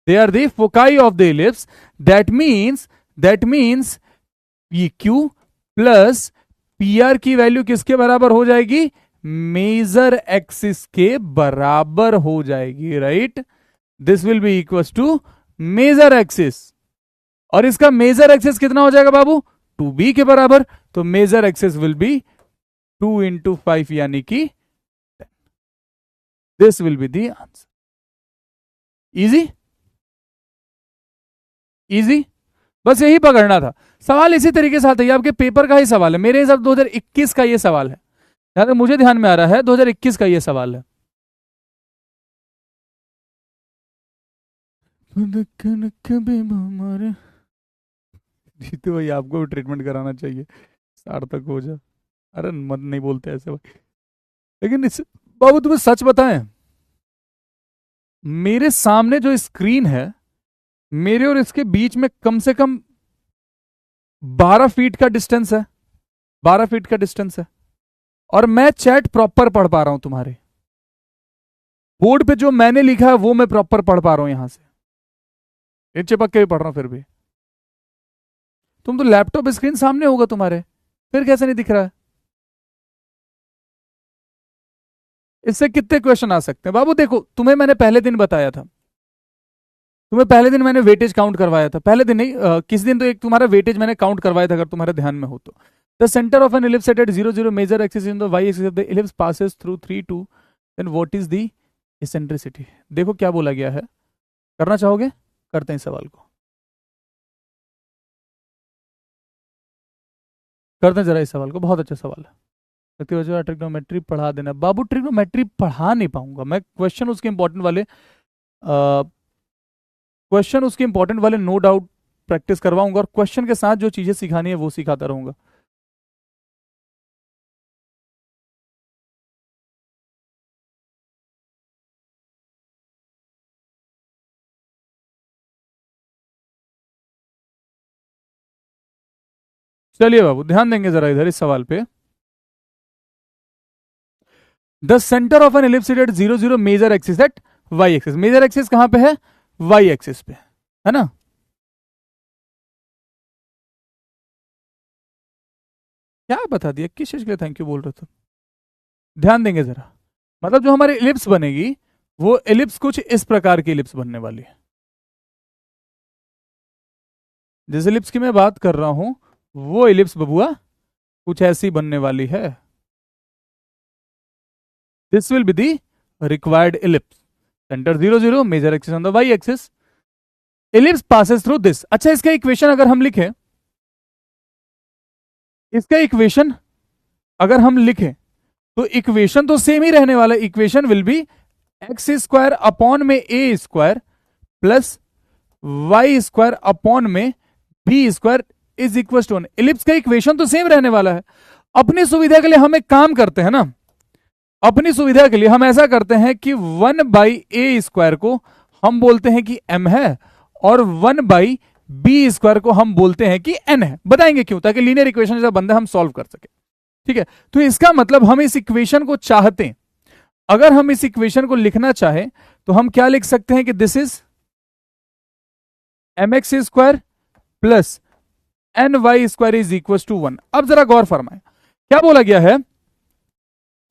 Speaker 1: they are the foci of the ellipse. That means p q plus p r की वैल्यू किसके बराबर हो जाएगी? मेजर एक्सिस के बराबर हो जाएगी, right? This will be equal to major axis, और इसका मेजर एक्सिस कितना हो जाएगा बाबू? 2b के बराबर। तो मेजर एक्सिस विल बी 2 × 5 यानी कि 10। This will be the answer. Easy easy, बस यही पकड़ना था। सवाल इसी तरीके से आता है, आपके पेपर का ही सवाल है, मेरे हिसाब 2021 का ये सवाल है, जहां तक मुझे ध्यान में आ रहा है 2021 का ये सवाल है। जीते भाई, आपको भी ट्रीटमेंट कराना चाहिए, सार्थक हो जा। अरे मत नहीं बोलते ऐसे भाई। लेकिन इस बाबू तुम्हें सच बताएं, मेरे सामने जो स्क्रीन है, मेरे और इसके बीच में कम से कम 12 फीट का डिस्टेंस है, 12 फीट का डिस्टेंस है, और मैं चैट प्रॉपर पढ़ पा रहा हूं। तुम्हारे बोर्ड पे जो मैंने लिखा है वो मैं प्रॉपर पढ़ पा रहा हूं, यहां से चिपक के भी पढ़ रहा हूं, फिर भी तुम तो लैपटॉप स्क्रीन सामने होगा तुम्हारे, फिर कैसे नहीं दिख रहा है? इससे कितने क्वेश्चन आ सकते हैं बाबू? देखो, तुम्हें मैंने पहले दिन बताया था, तुम्हें पहले दिन मैंने वेटेज काउंट करवाया था, पहले दिन नहीं, किस दिन तो एक तुम्हारा वेटेज मैंने काउंट करवाया था, अगर तुम्हारे ध्यान में हो तो। The centre of an ellipse set at 0 0 major axis in the y axis of the ellipse passes through 3 2, then what is the eccentricity? देखो क्या बोला गया है, करना चाहोगे? करते हैं सवाल को, करते हैं जरा इस सवाल को, बहुत अच्छा सवाल है। ट्रिग्नोमेट्री पढ़ा देना बाबू। ट्रिग्नोमेट्री पढ़ा नहीं पाऊंगा मैं, क्वेश्चन उसके इंपॉर्टेंट वाले, क्वेश्चन उसके इंपॉर्टेंट वाले नो डाउट प्रैक्टिस करवाऊंगा, और क्वेश्चन के साथ जो चीजें सिखानी है वो सिखाता रहूंगा। चलिए बाबू, ध्यान देंगे जरा इधर इस सवाल पे। The centre of an ellipse at 0 0 major axis at y axis. Major axis कहां पे है? वाई एक्सिस पे है ना। क्या बता दिया, किस चीज के लिए थैंक यू बोल रहे थे? ध्यान देंगे जरा, मतलब जो हमारी इलिप्स बनेगी वो इलिप्स कुछ इस प्रकार की इलिप्स बनने वाली है। जिस इलिप्स की मैं बात कर रहा हूं वो इलिप्स बबुआ कुछ ऐसी बनने वाली है। This will be the required ellipse, centre 0 0 major axis on the y axis, ellipse passes through this. अच्छा, इसका इक्वेशन अगर हम लिखें, इसका इक्वेशन अगर हम लिखें तो इक्वेशन तो सेम ही रहने वाला है। Equation will be x square upon में a square plus y square upon में b square is equal to 1। Ellipse का इक्वेशन तो सेम रहने वाला है। अपनी सुविधा के लिए हम एक काम करते हैं ना, अपनी सुविधा के लिए हम ऐसा करते हैं कि 1/a² को हम बोलते हैं कि m है, और 1/b² को हम बोलते हैं कि n है। बताएंगे क्यों, ताकि लीनियर इक्वेशन जैसा बंदा हम सॉल्व कर सके। ठीक है, तो इसका मतलब हम इस इक्वेशन को चाहते हैं, अगर हम इस इक्वेशन को लिखना चाहें तो हम क्या लिख सकते हैं कि this is mx² plus ny² is equal to 1। अब जरा गौर फरमाएं, क्या बोला गया है,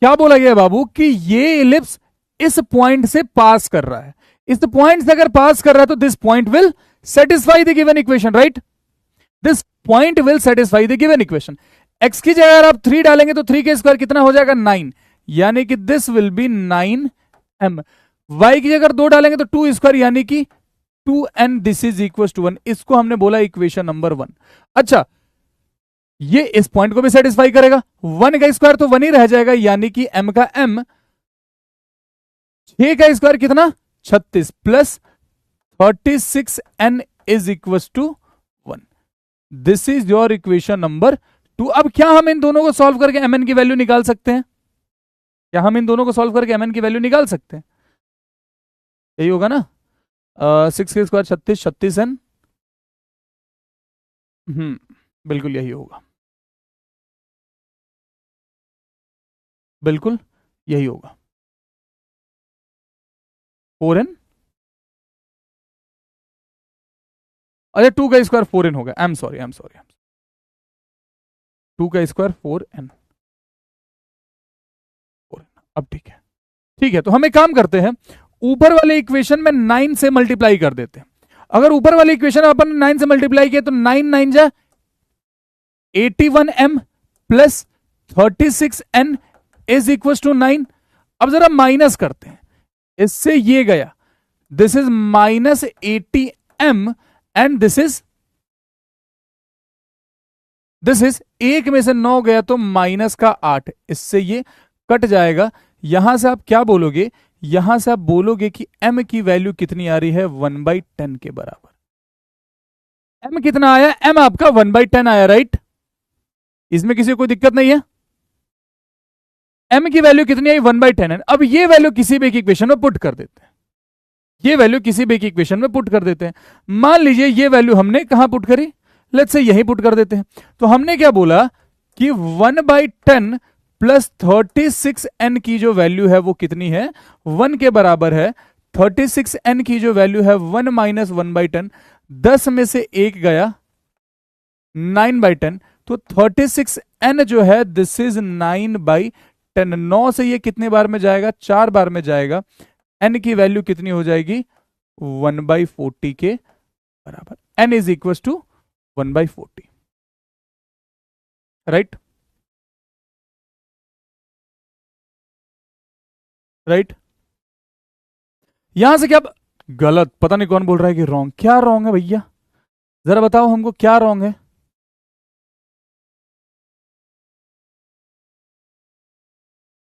Speaker 1: क्या बोला गया है बाबू, कि ये इलिप्स इस पॉइंट से पास कर रहा है। इस पॉइंट से अगर पास कर रहा है तो this point will satisfy the given equation, right. This point will satisfy the given equation. x की जगह अगर आप 3 डालेंगे तो 3 का स्क्वायर कितना हो जाएगा, 9, यानी कि this will B 9m। y की जगह 2 डालेंगे तो 2² यानी कि 2n, this is equal to 1। इसको हमने बोला इक्वेशन नंबर 1। अच्छा, ये इस पॉइंट को भी सेटिस्फाई करेगा, 1 का स्क्वायर तो 1 ही रह जाएगा, यानी कि m का m, 6 का स्क्वायर कितना, 36 plus 36n is equal to 1। This is your equation number 2। अब क्या हम इन दोनों को सॉल्व करके mn की वैल्यू निकाल सकते हैं? क्या हम इन दोनों को सॉल्व करके mn की वैल्यू निकाल सकते हैं? यही होगा ना, 6 के स्क्वायर 36, 36n, बिल्कुल यही होगा, बिल्कुल यही होगा, 4n। अरे 2 का स्क्वायर 4n होगा, आई एम सॉरी, 2 का स्क्वायर 4n। अब ठीक है, ठीक है, तो हम एक काम करते हैं, ऊपर वाले इक्वेशन में 9 से मल्टीप्लाई कर देते हैं। अगर ऊपर वाले इक्वेशन अपन 9 से मल्टीप्लाई किया तो 9 9 जा 81m plus 36n is equal to 9। अब जरा माइनस करते हैं, इससे ये गया, this is -80m and this is एक में से 9 गया तो माइनस का 8, इससे ये कट जाएगा। यहां से आप क्या बोलोगे, यहां से आप बोलोगे कि m की वैल्यू कितनी आ रही है, 1/10 के बराबर। m कितना आया, m आपका 1/10 आया, राइट। इसमें किसी को कोई दिक्कत नहीं है। m की वैल्यू कितनी आई, 1/10 है। अब ये वैल्यू किसी भी एक इक्वेशन में पुट कर देते हैं, ये वैल्यू किसी भी एक इक्वेशन में पुट कर देते हैं। मान लीजिए ये वैल्यू हमने कहां पुट करी, लेट्स से यहीं पुट कर देते हैं। तो हमने क्या बोला कि 1/10 प्लस 36n की जो वैल्यू है वो कितनी है, 1 के बराबर है। 36n की जो वैल्यू है 1 माइनस 1/10, 10 में से 1 गया, 9/10। तो 36n जो है दिस इज 9/10। 9 से ये कितने बार में जाएगा, 4 बार में जाएगा। n की वैल्यू कितनी हो जाएगी, 1/40 के बराबर। n is equal to 1/40, right, right. यहां से क्या गलत, पता नहीं कौन बोल रहा है कि रॉन्ग, क्या रॉन्ग है भैया, जरा बताओ हमको क्या रॉन्ग है।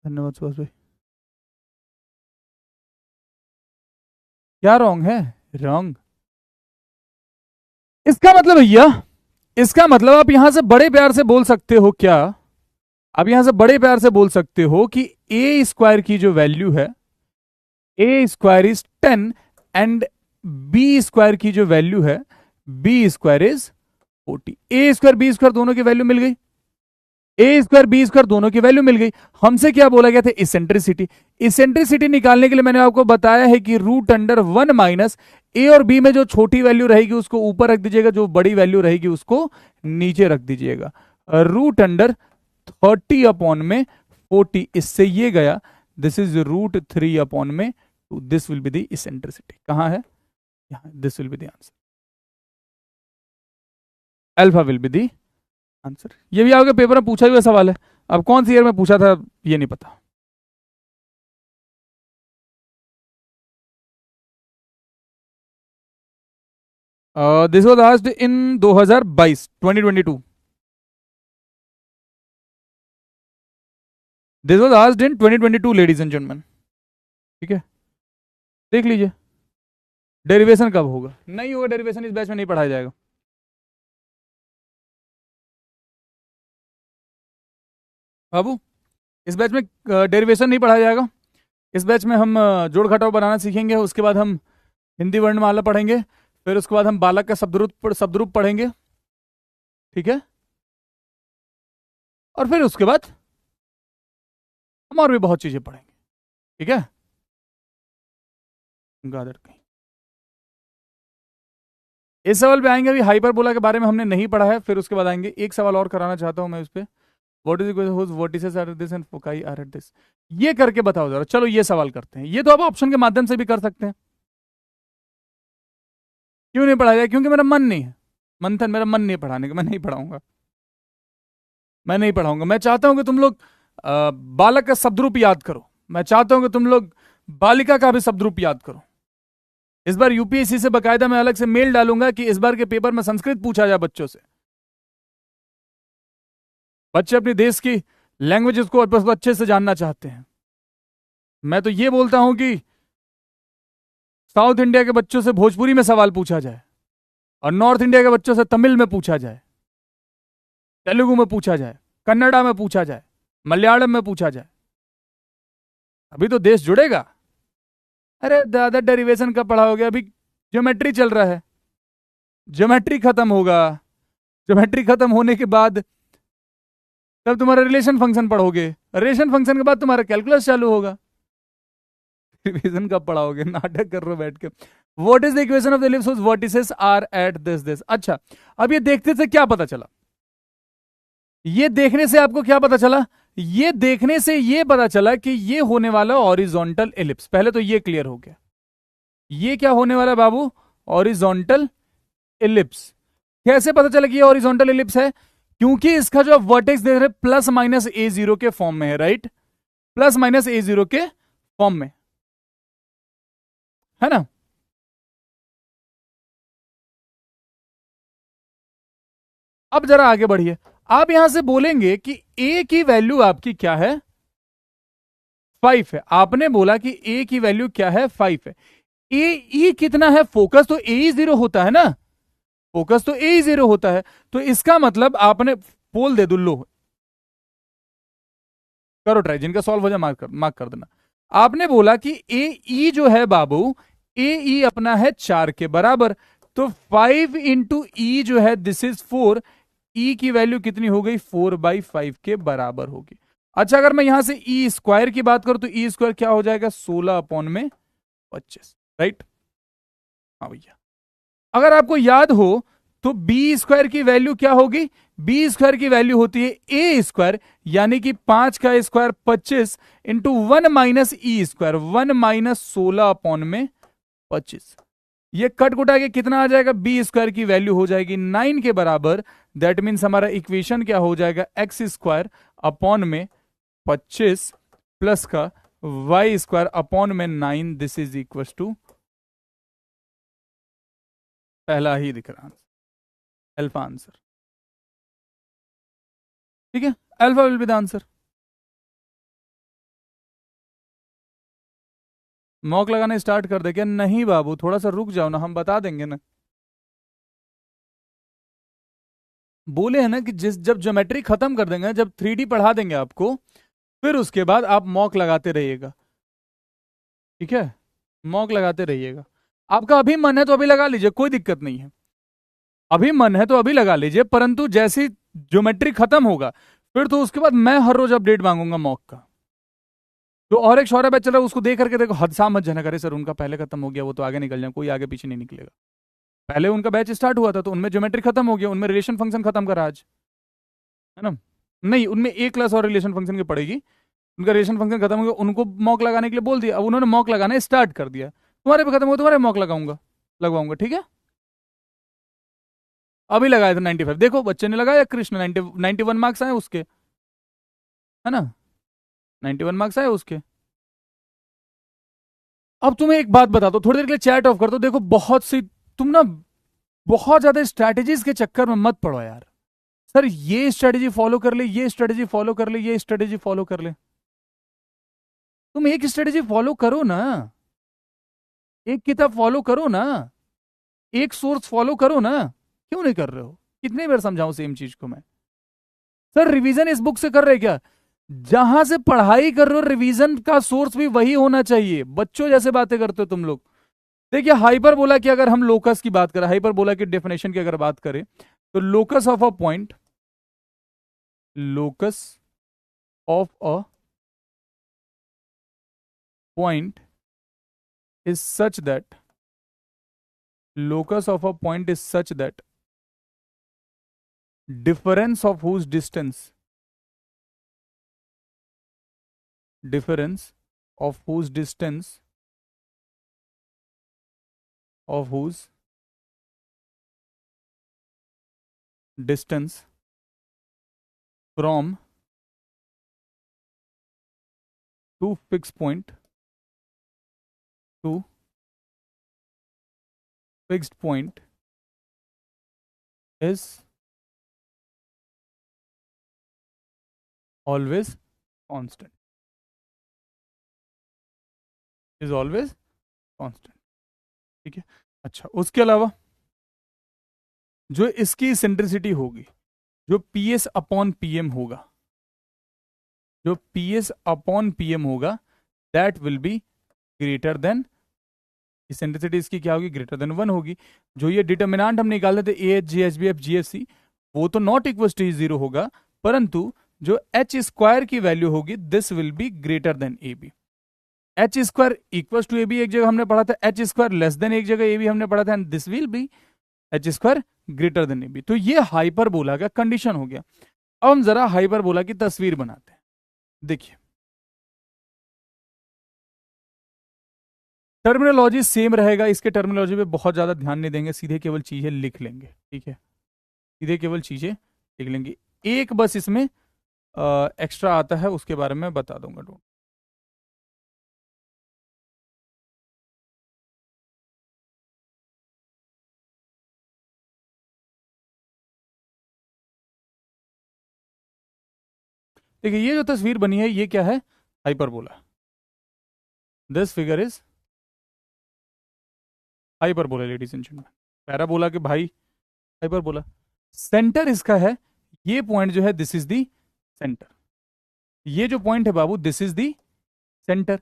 Speaker 1: धन्यवाद सुभाष भाई। क्या रॉन्ग है, रॉन्ग। इसका मतलब भैया, इसका मतलब आप यहां से बड़े प्यार से बोल सकते हो, क्या आप यहां से बड़े प्यार से बोल सकते हो कि a² की जो वैल्यू है, a² इज 10 एंड b² की जो वैल्यू है, b² इज 40। a² b² दोनों की वैल्यू मिल गई, a² b² दोनों की वैल्यू मिल गई। हमसे क्या बोला गया था, इसेंट्रिसिटी। इसेंट्रिसिटी निकालने के लिए मैंने आपको बताया है कि √1 माइनस a और b में जो छोटी वैल्यू रहेगी उसको ऊपर रख दीजिएगा, जो बड़ी वैल्यू रहेगी उसको नीचे रख दीजिएगा। √30 अपॉन में 40, इससे ये गया, दिस इज √3 अपॉन में 2। This will be the eccentricity. कहां है, यहां, this will be the answer, alpha will be the answer. ये भी आपके पेपर में पूछा हुआ सवाल है, अब कौन सी ईयर में पूछा था ये नहीं पता। This was asked in 2022, 2022। This was asked in 2022 ladies and gentleman. ठीक है, देख लीजिए। डेरिवेशन कब होगा, नहीं होगा डेरिवेशन, इस बैच में नहीं पढ़ाया जाएगा। बाबू इस बैच में डेरिवेशन नहीं पढ़ाया जाएगा। इस बैच में हम जोड़ घटाव बनाना सीखेंगे, उसके बाद हम हिंदी वर्णमाला पढ़ेंगे, फिर उसके बाद हम बालक का शब्दरूप पढ़ेंगे, ठीक है। और फिर उसके बाद हम और भी बहुत चीजें पढ़ेंगे, ठीक है। गादर कहीं इस सवाल पे आएंगे। अभी हाइपरबोला के बारे में हमने नहीं पढ़ा है, फिर उसके बाद आएंगे। एक सवाल और कराना चाहता हूं मैं उस पर, what is whose vertices are at this and foci are at this, ये करके बताओ जरा। चलो ये सवाल करते हैं, ये तो आप ऑप्शन के माध्यम से भी कर सकते हैं। क्यों नहीं पढ़ाया जाए? क्योंकि मेरा मन नहीं है, मंथन मेरा मन नहीं है पढ़ाने का, मैं नहीं पढ़ाऊंगा, मैं नहीं पढ़ाऊंगा। मैं चाहता हूं कि तुम लोग बालक का शब्दरूप याद करो, मैं चाहता हूं कि तुम लोग बालिका का भी शब्दरूप याद करो। इस बार यूपीएससी से बकायदा मैं अलग से मेल डालूंगा कि इस बार के पेपर में संस्कृत पूछा जाए बच्चों से। बच्चे अपने देश की लैंग्वेजेस को अच्छे से जानना चाहते हैं। मैं तो ये बोलता हूं कि साउथ इंडिया के बच्चों से भोजपुरी में सवाल पूछा जाए और नॉर्थ इंडिया के बच्चों से तमिल में पूछा जाए, तेलुगु में पूछा जाए, कन्नड़ा में पूछा जाए, मलयालम में पूछा जाए, अभी तो देश जुड़ेगा। अरे दादा डेरिवेशन कब पढ़ाओगे? अभी ज्योमेट्री चल रहा है, ज्योमेट्री खत्म होगा, ज्योमेट्री खत्म होने के बाद तब तुम्हारा रिलेशन फंक्शन पढ़ोगे, रिलेशन फंक्शन के बाद तुम्हारा कैलकुलस चालू होगा। रिवीजन कब पढ़ाओगे? नाटक कर रहे हो बैठ के। What is the equation of the ellipse whose vertices are at this. अच्छा, अब ये देखते से क्या पता चला? ये देखने से आपको क्या पता चला? ये देखने से ये पता चला कि ये होने वाला हॉरिजॉन्टल एलिप्स। पहले तो ये क्लियर हो गया, ये क्या होने वाला बाबू? Horizontal ellipse. कैसे पता चला कि ये हॉरिजॉन्टल एलिप्स है? क्योंकि इसका जो वर्टेक्स देख रहे प्लस माइनस ए जीरो के फॉर्म में है, राइट? प्लस माइनस ए जीरो के फॉर्म में है ना। अब जरा आगे बढ़िए, आप यहां से बोलेंगे कि ए की वैल्यू आपकी क्या है? 5 है। आपने बोला कि ए की वैल्यू क्या है? 5 है। ए ई कितना है? फोकस तो ए ही 0 होता है ना, फोकस तो ए ही 0 होता है। तो इसका मतलब आपने पोल दे दो, लो करो ट्राई, जिनका सॉल्व हो जाए मार्क कर देना। आपने बोला कि ए ई जो है बाबू, ए ई अपना है 4 के बराबर, तो 5 इंटू ई जो है दिस इज 4, ई की वैल्यू कितनी हो गई? 4/5 के बराबर होगी। अच्छा, अगर मैं यहां से ई स्क्वायर की बात करूं तो ई स्क्वायर क्या हो जाएगा? 16/25, राइट? हाँ भैया, अगर आपको याद हो तो बी स्क्वायर की वैल्यू क्या होगी? बी स्क्वायर की वैल्यू होती है ए स्क्वायर, यानी कि 5 का square 25 into 1 minus e square, 1 minus 16/25। ये कट कुटा के कितना आ जाएगा? बी स्क्वायर की वैल्यू हो जाएगी 9 के बराबर। दैट मीन्स हमारा इक्वेशन क्या हो जाएगा? एक्स स्क्वायर अपॉन में 25 प्लस का वाई स्क्वायर अपॉन में 9, दिस इज इक्वल टू, पहला ही दिख रहा अल्फा आंसर, ठीक है? Alpha will be the answer. Mock लगाने स्टार्ट कर दे क्या? नहीं बाबू, थोड़ा सा रुक जाओ ना, हम बता देंगे ना। बोले हैं ना कि जब ज्योमेट्री खत्म कर देंगे, जब 3D पढ़ा देंगे आपको, फिर उसके बाद आप मॉक लगाते रहिएगा, ठीक है? मॉक लगाते रहिएगा। आपका अभी मन है तो अभी लगा लीजिए, कोई दिक्कत नहीं है। अभी मन है तो अभी लगा लीजिए, परंतु जैसे ज्योमेट्री खत्म होगा फिर तो उसके बाद मैं हर रोज अपडेट मांगूंगा मॉक का। तो और एक शौर्य बैच चल रहा है, उसको देख करके देखो, हदसा मत जना करे सर उनका पहले खत्म हो गया, वो तो आगे निकल जाए, कोई आगे पीछे नहीं निकलेगा। पहले उनका बैच स्टार्ट हुआ था तो उनमें ज्योमेट्री खत्म हो गया, उनमें रिलेशन फंक्शन खत्म करा आज, है ना? नहीं, उनमें एक क्लास और रिलेशन फंक्शन की पड़ेगी, उनका रिलेशन फंक्शन खत्म हो गया, उनको मॉक लगाने के लिए बोल दिया, अब उन्होंने मॉक लगाना स्टार्ट कर दिया। तुम्हारे पे खत्म हो, तुम्हारे मॉक लगवाऊंगा, ठीक है? अभी लगाया था 95, देखो बच्चे ने लगाया, कृष्ण 91 मार्क्स आए उसके, है ना? 91 मार्क्स आए उसके। अब तुम्हें एक बात बता दो, थोड़ी देर के लिए चैट ऑफ कर दो। देखो बहुत सी, तुम ना बहुत ज्यादा स्ट्रैटेजीज के चक्कर में मत पड़ो यार। सर ये स्ट्रेटेजी फॉलो कर ले, ये स्ट्रेटेजी फॉलो कर ले, ये स्ट्रेटेजी फॉलो कर ले। तुम एक स्ट्रेटेजी फॉलो करो ना, एक किताब फॉलो करो ना, एक सोर्स फॉलो करो ना, क्यों नहीं कर रहे हो? कितने बार समझाऊं सेम चीज को मैं? सर रिवीजन इस बुक से कर रहे क्या? जहां से पढ़ाई कर रहे हो रिवीजन का सोर्स भी वही होना चाहिए। बच्चों जैसे बातें करते हो तुम लोग। देखिए हाइपरबोला की अगर हम लोकस की बात करें, हाइपरबोला की डेफिनेशन की अगर बात करें, तो locus of a point, locus of a point is such that, locus of a point is such that difference of whose distance, difference of whose distance, of whose distance from to fixed point, to fixed point is always constant, is always constant। ठीक है। अच्छा, उसके अलावा जो इसकी eccentricity होगी, जो p S upon P m होगा, जो p S upon P m होगा, that will be greater than, eccentricity इसकी क्या होगी, ग्रेटर देन 1 होगी। जो ये डिटर्मिनांट हम निकालते थे a h g h b f g f c, वो तो नॉट इक्वल टू 0 होगा, परंतु जो एच स्क्वायर की वैल्यू होगी this will be greater than a b. H square equal to a b एक जगह हमने पढ़ा था, एच स्क्वायर लेस देन एक जगह ए बी हमने पढ़ा था, and this will be h square greater than a b. तो ये हाइपरबोला का कंडीशन हो गया। अब हम जरा हाइपरबोला की तस्वीर बनाते हैं। देखिए टर्मिनोलॉजी सेम रहेगा, इसके टर्मिनोलॉजी पे बहुत ज्यादा ध्यान नहीं देंगे, सीधे केवल चीजें लिख लेंगे। ठीक है, सीधे केवल चीजें लिख लेंगे। एक बस इसमें एक्स्ट्रा आता है, उसके बारे में बता दूंगा। देखिए ये जो तस्वीर बनी है ये क्या है, hyperbola. This figure is hyperbola ladies and gentleman. Parabola के भाई हाइपरबोला। सेंटर इसका है, ये पॉइंट जो है दिस इज दी सेंटर। ये जो पॉइंट है बाबू दिस इज दी सेंटर।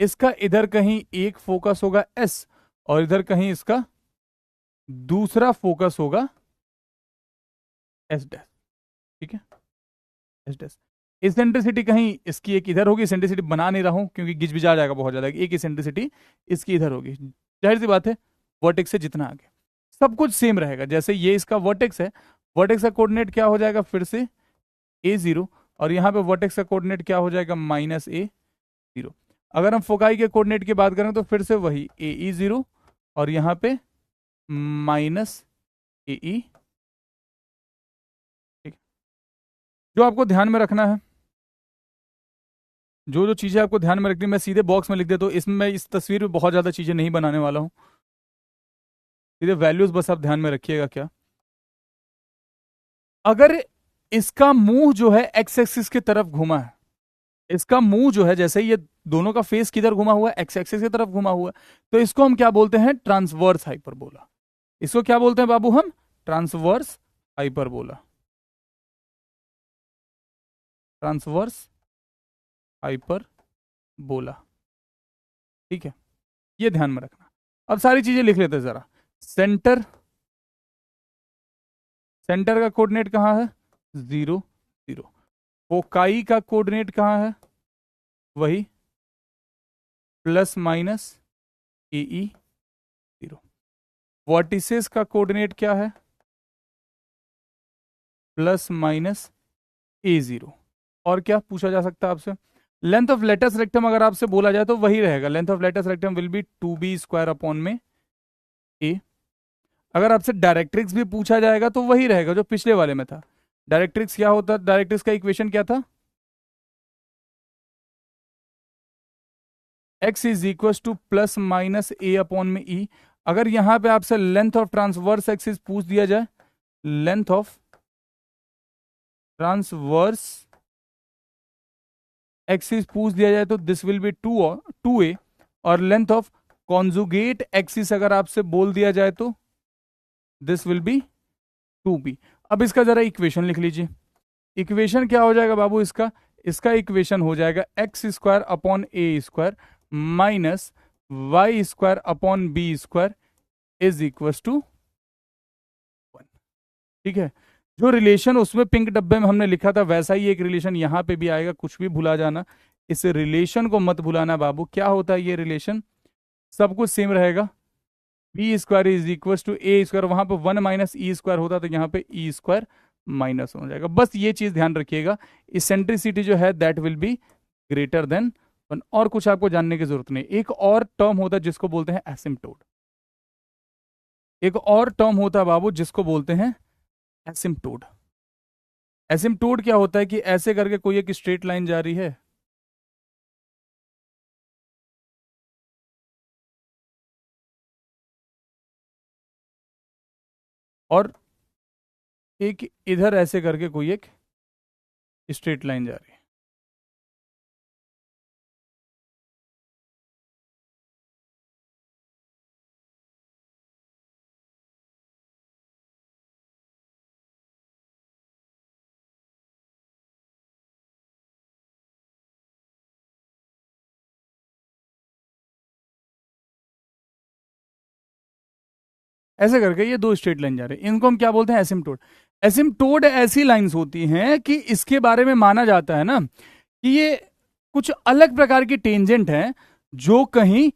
Speaker 1: इसका इधर कहीं एक फोकस होगा एस, और इधर कहीं इसका दूसरा फोकस होगा एस डैश। ठीक है, एस डैश। इसेंट्रिसिटी कहीं इसकी एक इधर होगी, इसेंट्रिसिटी बना नहीं रहा हूं क्योंकि गिजबिजा जाएगा बहुत ज्यादा। एक इसेंट्रिसिटी इसकी इधर होगी, जाहिर सी बात है वर्टेक्स से जितना आगे सब कुछ सेम रहेगा। जैसे ये इसका वर्टेक्स है, वर्टेक्स का कोऑर्डिनेट क्या हो जाएगा फिर से a0, और यहाँ पे वर्टेक्स का कोऑर्डिनेट क्या हो जाएगा -a0। अगर हम फोकाई के कोऑर्डिनेट की बात करें तो फिर से वही ae0 और यहाँ पे -ae। ठीक, जो आपको ध्यान में रखना है, जो जो चीजें आपको ध्यान में रखनी है मैं सीधे बॉक्स में लिख देता हूँ। इसमें मैं इस तस्वीर में बहुत ज्यादा चीजें नहीं बनाने वाला हूँ, सीधे वैल्यूज बस आप ध्यान में रखिएगा। क्या अगर इसका मुंह जो है एक्स एक्सिस की तरफ घुमा है, इसका मुंह जो है जैसे ये दोनों का फेस किधर घुमा हुआ है, एक्स एक्सिस की तरफ घुमा हुआ है, तो इसको हम क्या बोलते हैं, ट्रांसवर्स हाइपरबोला। इसको क्या बोलते हैं बाबू हम, ट्रांसवर्स हाइपरबोला। Transverse hyperbola. ठीक है, ये ध्यान में रखना। अब सारी चीजें लिख लेते हैं जरा। सेंटर, सेंटर का कोऑर्डिनेट कहाँ है 0 0। फोकाई का कोऑर्डिनेट कहाँ है, वही ±ae0। वर्टिसेस का कोऑर्डिनेट क्या है, ±a0। और क्या पूछा जा सकता है आपसे, लेंथ ऑफ लेटस रेक्टम अगर आपसे बोला जाए तो वही रहेगा, length of latus rectum will be 2b² upon में a। अगर आपसे डायरेक्ट्रिक्स भी पूछा जाएगा तो वही रहेगा जो पिछले वाले में था। डायरेक्ट्रिक्स क्या होता है, डायरेक्ट्रिक्स का इक्वेशन क्या था, x is equal to ±a upon में e। अगर यहां पे आपसे लेंथ ऑफ ट्रांसवर्स एक्सिस पूछ दिया जाए, लेंथ ऑफ ट्रांसवर्स एक्सिस पूछ दिया जाए तो दिस विल बी 2a, और लेंथ ऑफ कॉन्जुगेट एक्सिस अगर आपसे बोल दिया जाए तो दिस विल बी 2b। अब इसका जरा इक्वेशन लिख लीजिए। इक्वेशन क्या हो जाएगा बाबू इसका, इसका इक्वेशन हो जाएगा x square upon a square minus y square upon b square is equal to 1। ठीक है, जो रिलेशन उसमें पिंक डब्बे में हमने लिखा था वैसा ही एक रिलेशन यहां पे भी आएगा, कुछ भी भुला जाना, इस रिलेशन को मत भुलाना बाबू। क्या होता है ये रिलेशन? सब कुछ सेम रहेगा। B square is equal to a square, वहां पे 1 माइनस ई स्क्वायर होता तो यहाँ पे ई स्क्वायर माइनस हो जाएगा। बस ये चीज ध्यान रखिएगा, इसेंट्रिसिटी जो है that will be greater then 1। और कुछ आपको जानने की जरूरत नहीं। एक और टर्म होता है जिसको बोलते हैं एसिम्प्टोट। एक और टर्म होता है बाबू जिसको बोलते हैं एसिम्प्टोट। एसिम्प्टोट क्या होता है कि ऐसे करके कोई एक स्ट्रेट लाइन जा रही है, और एक इधर ऐसे करके कोई एक स्ट्रेट लाइन जा रही है। ऐसे करके ये दो स्ट्रेट लाइन जा रहे हैं, इनको हम क्या बोलते हैं? एसिम्प्टोट। एसिम्प्टोट ऐसी लाइंस होती हैं कि इसके बारे में माना जाता है ना कि ये कुछ अलग प्रकार की टेंजेंट है जो कहीं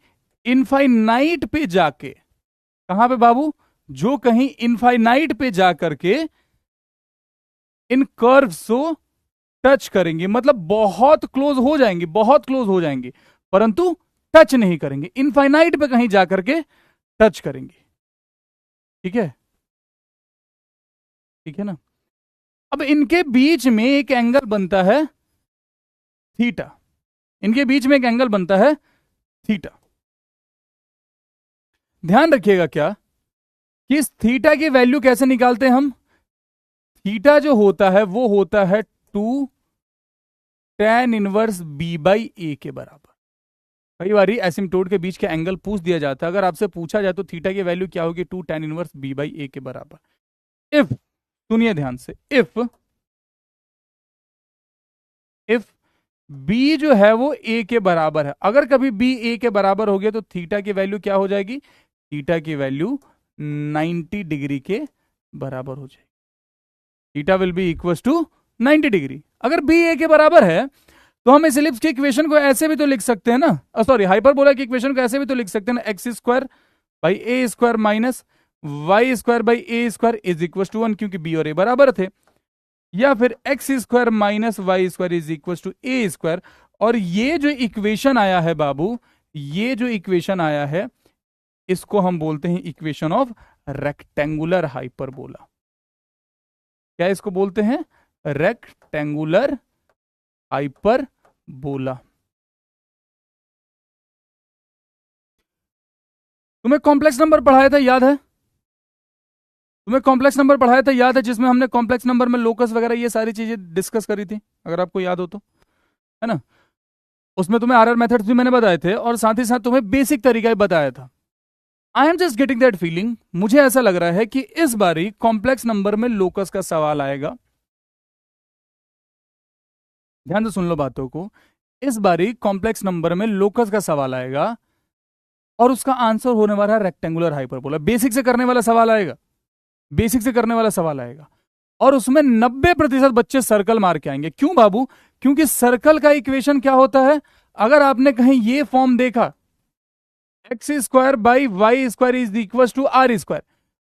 Speaker 1: इनफाइनाइट पे जाके, कहां पे बाबू? जो कहीं इनफाइनाइट पे जाकर के इन कर्व्स को टच करेंगे, मतलब बहुत क्लोज हो जाएंगे, बहुत क्लोज हो जाएंगे, परंतु टच नहीं करेंगे, इनफाइनाइट पे कहीं जाकर के टच करेंगे। ठीक है, ठीक है ना? अब इनके बीच में एक एंगल बनता है थीटा। इनके बीच में एक एंगल बनता है थीटा। ध्यान रखिएगा क्या कि इस थीटा की वैल्यू कैसे निकालते हैं हम? थीटा जो होता है वो होता है 2 tan इनवर्स बी बाई ए के बराबर। कई बार एसिम्प्टोट के बीच के एंगल पूछ दिया जाता है, अगर आपसे पूछा जाए तो थीटा की वैल्यू क्या होगी? 2 tan इनवर्स बी बाई ए के बराबर। इफ, सुनिए ध्यान से, इफ बी जो है वो ए के बराबर है, अगर कभी बी ए के बराबर हो गया तो थीटा की वैल्यू क्या हो जाएगी? थीटा की वैल्यू 90 डिग्री के बराबर हो जाएगी। Theta will be equal to 90 degree. अगर बी ए के बराबर है तो हम इस एलिप्स की इक्वेशन को ऐसे भी तो लिख सकते हैं ना, सॉरी हाइपरबोला की इक्वेशन को ऐसे भी तो लिख सकते हैं ना, x square by a square minus y square by a square is equal to 1, क्योंकि बी और ए बराबर थे। या फिर x square minus y square is equal to a square. और ये जो इक्वेशन आया है बाबू, ये जो इक्वेशन आया है इसको हम बोलते हैं इक्वेशन ऑफ रेक्टेंगुलर हाइपरबोला। क्या इसको बोलते हैं? Rectangular hyperbola. तुम्हें कॉम्प्लेक्स नंबर पढ़ाया था, याद है? तुम्हें कॉम्प्लेक्स नंबर पढ़ाया था, याद है? जिसमें हमने कॉम्प्लेक्स नंबर में लोकस वगैरह ये सारी चीजें डिस्कस करी थी, अगर आपको याद हो तो, है ना? उसमें तुम्हें आरआर मेथड्स भी मैंने बताए थे और साथ ही साथ तुम्हें बेसिक तरीका भी बताया था। I am just getting that feeling, मुझे ऐसा लग रहा है कि इस बारी कॉम्प्लेक्स नंबर में लोकस का सवाल आएगा। ध्यान से सुन लो बातों को, इस बारी कॉम्प्लेक्स नंबर में लोकस का सवाल आएगा और उसका आंसर होने वाला है रेक्टेंगुलर हाइपरबोला। बेसिक से करने वाला सवाल आएगा, बेसिक से करने वाला सवाल आएगा, और उसमें 90% बच्चे सर्कल मार के आएंगे। क्यों बाबू? क्योंकि सर्कल का इक्वेशन क्या होता है? अगर आपने कहीं ये फॉर्म देखा, x square by y square is equal to r square,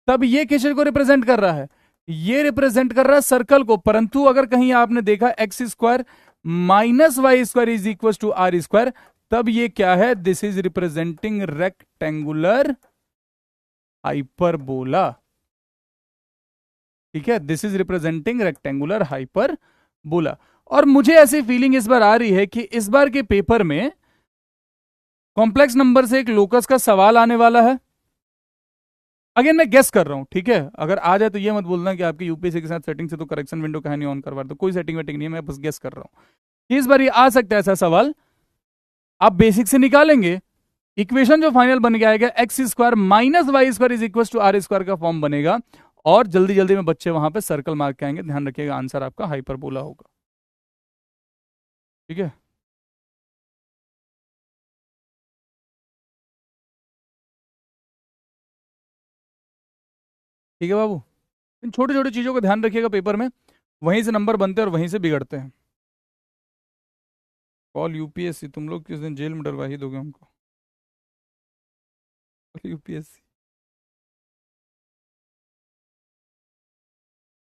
Speaker 1: तब ये किस को रिप्रेजेंट कर रहा है? ये रिप्रेजेंट कर रहा है सर्कल को। परंतु अगर कहीं आपने देखा x square minus y square is equal to r square, तब ये क्या है? This is representing rectangular hyperbola. ठीक है, this is representing rectangular hyperbola. और मुझे ऐसी फीलिंग इस बार आ रही है कि इस बार के पेपर में कॉम्प्लेक्स नंबर से एक लोकस का सवाल आने वाला है। अगेन मैं गेस कर रहा हूं, ठीक है? अगर आ जाए तो ये मत बोलना कि आपकी यूपीएससी के साथ सेटिंग से तो करेक्शन विंडो कहीं नहीं ऑन करवा दो, कोई सेटिंग वेटिंग नहीं है, मैं बस गेस कर रहा हूं कि इस बार ये आ सकता है ऐसा सवाल। आप बेसिक से निकालेंगे, इक्वेशन जो फाइनल बन के आएगा x square minus y square is equal to r square का फॉर्म बनेगा, और जल्दी जल्दी में बच्चे वहां पे सर्कल मार के आएंगे। ध्यान रखिएगा, आंसर आपका हाइपरबोला होगा। ठीक है। ठीक है बाबू, इन छोटी छोटी चीजों को ध्यान रखिएगा पेपर में, वहीं से नंबर बनते हैं और वहीं से बिगड़ते हैं। कॉल यूपीएससी, तुम लोग किस दिन जेल में डलवा ही दोगे हमको। यूपीएससी,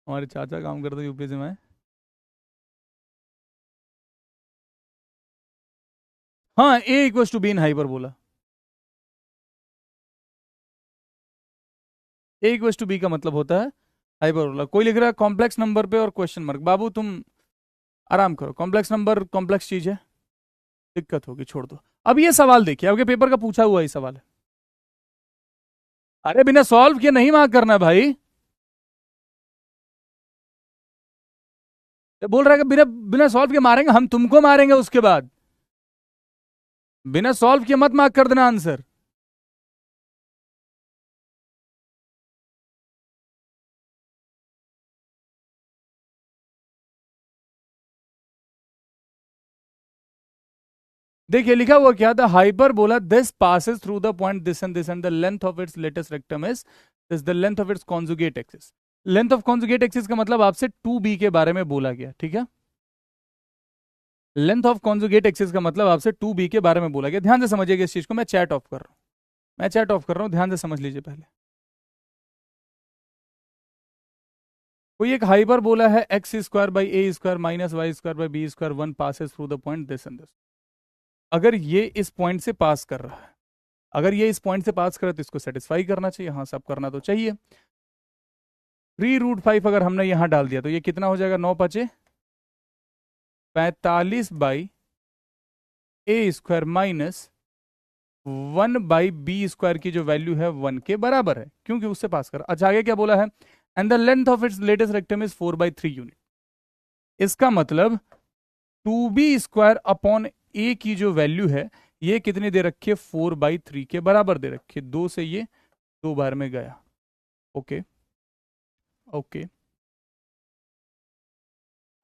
Speaker 1: हमारे चाचा काम करते यूपीएससी में। हाँ, a equal to b in hyper बोला। ए इक्वल टू बी का मतलब होता है हाइपरबोला। कोई लिख रहा है कॉम्प्लेक्स नंबर पे और क्वेश्चन मार्क, बाबू तुम आराम करो, कॉम्प्लेक्स नंबर कॉम्प्लेक्स चीज है, दिक्कत होगी, छोड़ दो। अब ये सवाल देखिए, आपके पेपर का पूछा हुआ ही सवाल है। अरे बिना सॉल्व किए नहीं मार्क करना है भाई। ये बोल रहा है कि बिना बिना सॉल्व किए मारेंगे, हम तुमको मारेंगे उसके बाद। बिना सॉल्व किए मत मार्क कर देना आंसर। देखिए लिखा हुआ क्या था, हाइपर बोला this passes through the point this and the length of its latus rectum is this, the length of its conjugate axis. Length of conjugate axis का मतलब आपसे 2b के बारे में बोला गया, ठीक है। लेंथ ऑफ कॉन्जुगेट एक्सिस का मतलब आपसे 2b के बारे में बोला गया। ध्यान से समझिएगा इस चीज को, मैं चैट ऑफ कर रहा हूं, मैं चैट ऑफ कर रहा हूं, ध्यान से समझ लीजिए पहले। कोई एक हाइपर बोला है x square by a square minus y square by b square one passes through the point this and this. अगर ये इस पॉइंट से पास कर रहा है, अगर ये इस पॉइंट से पास करे तो इसको सेटिस्फाई करना चाहिए, हाँ सब करना तो चाहिए। 3√5 अगर हमने यहां डाल दिया तो ये कितना हो जाएगा, 9×5 45 by a square minus 1/b square की जो वैल्यू है 1 के बराबर है, क्योंकि उससे पास कर। अच्छा आगे क्या बोला है, and the length of its latus rectum is 4/3 unit. इसका मतलब 2b स्क्वायर अपॉन ए की जो वैल्यू है ये कितनी दे रखी है, 4/3 के बराबर दे रखी है। 2 से ये 2 बार में गया। Okay okay.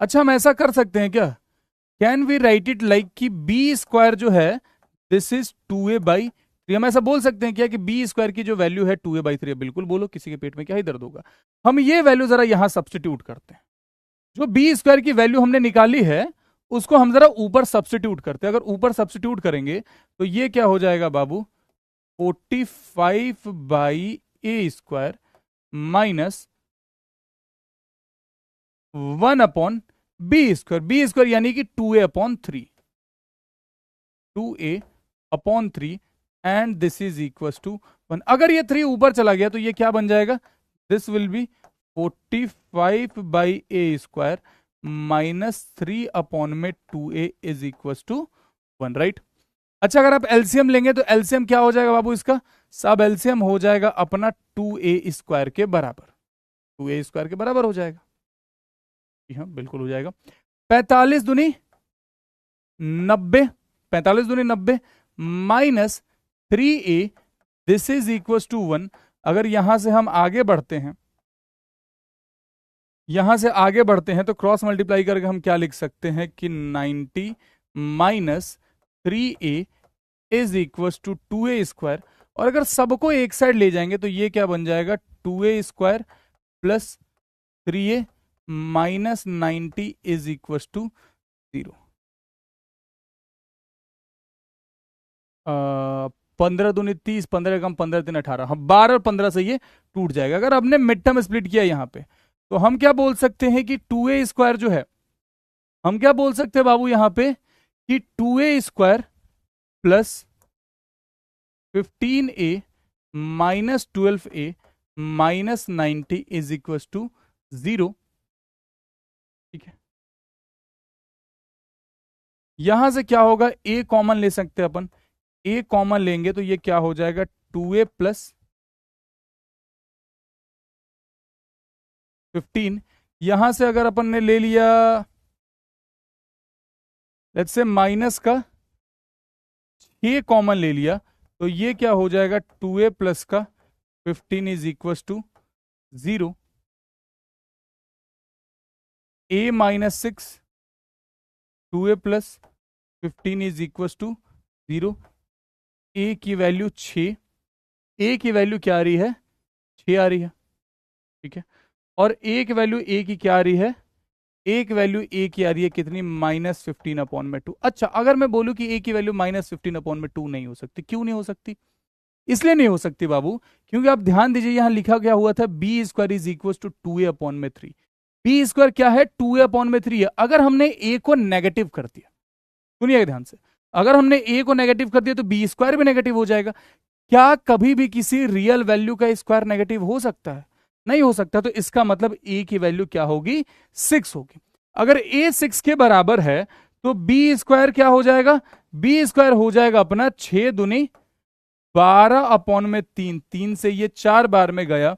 Speaker 1: अच्छा हम ऐसा कर सकते हैं क्या, can we write it like कि बी स्क्वायर जो है दिस इज 2a/3। हम ऐसा बोल सकते हैं क्या कि बी स्क्वायर की जो वैल्यू है 2a/3। बिल्कुल बोलो, किसी के पेट में क्या ही दर्द होगा। हम ये वैल्यू जरा यहां सब्स्टिट्यूट करते हैं, जो बी स्क्वायर की वैल्यू हमने निकाली है उसको हम जरा ऊपर सब्स्टिट्यूट करते हैं। अगर ऊपर सब्स्टिट्यूट करेंगे तो ये क्या हो जाएगा बाबू, 45/a square minus 1/b square, b square यानी कि 2a/3, 2a/3 and this is equal to 1। अगर ये 3 ऊपर चला गया तो ये क्या बन जाएगा, this will be 45/a square minus 3/2a is equal to 1, right. अच्छा अगर आप एलसीएम लेंगे तो एलसीएम क्या हो जाएगा बाबू इसका, सब एलसीएम हो जाएगा अपना 2a स्क्वायर के बराबर, 2a स्क्वायर के बराबर हो जाएगा। हाँ बिल्कुल हो जाएगा। 45 दूनी 90, 45 दूनी 90 minus 3a this is equal to 1। अगर यहां से हम आगे बढ़ते हैं, यहां से आगे बढ़ते हैं तो क्रॉस मल्टीप्लाई करके हम क्या लिख सकते हैं कि 90 minus 3a is equal to 2a square. और अगर सबको एक साइड ले जाएंगे तो ये क्या बन जाएगा, 2a square plus 3a minus 90 is equal to 0। 15 दूनी 30, 15 कम 15 3 18, हम 12 और 15 से ये टूट जाएगा। अगर हमने मिड टर्म स्प्लिट किया यहां पे तो हम क्या बोल सकते हैं कि 2a स्क्वायर जो है, हम क्या बोल सकते हैं बाबू यहां पे कि 2a square plus 15a minus 12a minus 90 is equal to 0। ठीक है, यहां से क्या होगा, a कॉमन ले सकते हैं अपन, a कॉमन लेंगे तो ये क्या हो जाएगा, 2a प्लस 15। यहां से अगर अपन ने ले लिया लेट्स से माइनस का 6 कॉमन ले लिया तो ये क्या हो जाएगा, 2a प्लस का 15 is equal to 0। a minus 6 2a plus 15 is equal to 0। A की वैल्यू 6, ए की वैल्यू क्या आ रही है, 6 आ रही है, ठीक है। और ए की वैल्यू ए की क्या आ रही है, एक वैल्यू ए की आ रही है कितनी, -15/2। अच्छा, अगर मैं बोलूं कि ए की वैल्यू -15/2 नहीं हो सकती, क्यों नहीं हो सकती? इसलिए नहीं हो सकती बाबू, क्योंकि आप ध्यान दीजिए यहां लिखा गया हुआ था b square is equal to 2a/3। B square क्या है, 2a/3 है। अगर हमने ए को नेगेटिव कर दिया, सुनिएगा ध्यान से, अगर हमने ए को नेगेटिव कर दिया तो बी स्क्वायर भी नेगेटिव हो जाएगा। क्या कभी भी किसी रियल वैल्यू का स्क्वायर नेगेटिव हो सकता है? नहीं हो सकता। तो इसका मतलब ए की वैल्यू क्या होगी, 6 होगी। अगर ए 6 के बराबर है तो बी स्क्वायर क्या हो जाएगा, बी स्क्वायर हो जाएगा अपना 6 दूनी 12/3। 3 से ये 4 बार में गया,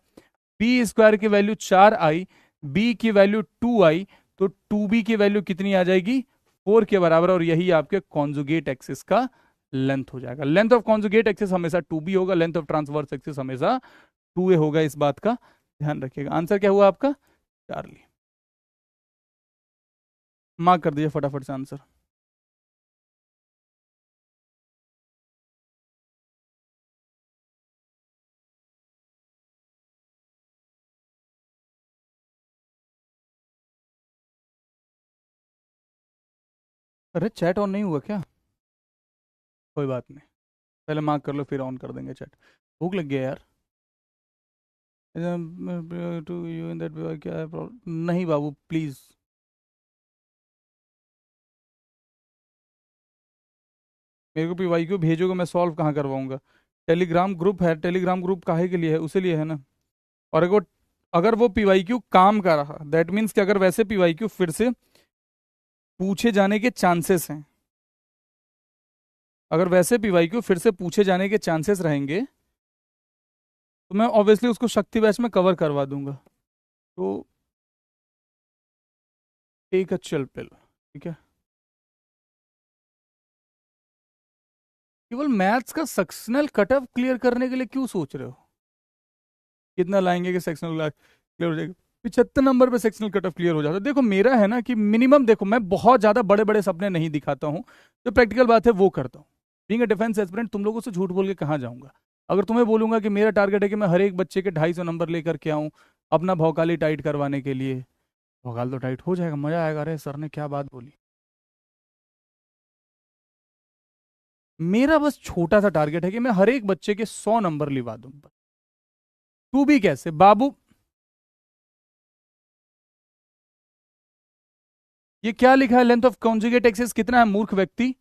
Speaker 1: बी स्क्वायर की वैल्यू 4 आई, बी की वैल्यू 2 आई, तो 2b की वैल्यू कितनी आ जाएगी, 4 के बराबर। और यही आपके कॉन्जुगेट एक्सिस का लेंथ हो जाएगा। लेंथ ऑफ कॉन्जुगेट एक्सिस हमेशा 2b होगा, लेंथ ऑफ ट्रांसवर्स एक्सिस हमेशा 2a होगा। इस बात का ध्यान रखिएगा। आंसर क्या हुआ आपका, चार्ली। मार्क कर दीजिए फटाफट से आंसर। अरे चैट ऑन नहीं हुआ क्या, कोई बात नहीं, पहले मार्क कर लो फिर ऑन कर देंगे चैट। भूख लग गया यार। टू यू इन दैट, क्या है प्रॉब्लम? नहीं बाबू प्लीज, मेरे को पीवाई क्यू भेजोगे, मैं सॉल्व कहाँ करवाऊंगा? टेलीग्राम ग्रुप है, टेलीग्राम ग्रुप काहे के लिए है, उसी लिए है ना। और अगर वो पीवाई क्यू काम कर रहा, दैट मीन्स कि अगर वैसे पीवाई क्यू फिर से पूछे जाने के चांसेस हैं, अगर वैसे पीवाई क्यू फिर से पूछे जाने के चांसेस रहेंगे तो मैं ऑब्वियसली उसको शक्ति बैच में कवर करवा दूंगा। तो एक चल पिल, ठीक है। केवल मैथ्स का सेक्शनल कट ऑफ क्लियर करने के लिए क्यों सोच रहे हो? कितना लाएंगे कि सेक्शनल क्लियर हो जाएगा? 75 नंबर पे सेक्शनल कट ऑफ क्लियर हो जाता है। देखो मेरा है ना कि मिनिमम, देखो मैं बहुत ज्यादा बड़े बड़े सपने नहीं दिखाता हूँ, जो प्रैक्टिकल बात है वो करता हूँ। बीइंग अ डिफेंस एस्पिरेंट तुम लोगों से झूठ बोल के कहाँ जाऊंगा? अगर तुम्हें बोलूंगा कि मेरा टारगेट है कि मैं हर एक बच्चे के 250 नंबर लेकर के आऊँ अपना भौकाली टाइट करवाने के लिए, भौकाल तो टाइट हो जाएगा, मजा आएगा। अरे सर ने क्या बात बोली। मेरा बस छोटा सा टारगेट है कि मैं हर एक बच्चे के 100 नंबर लिवा दूं। तू भी कैसे बाबू, ये क्या लिखा है, लेंथ ऑफ कॉन्जुगेट एक्सिस कितना है मूर्ख व्यक्ति?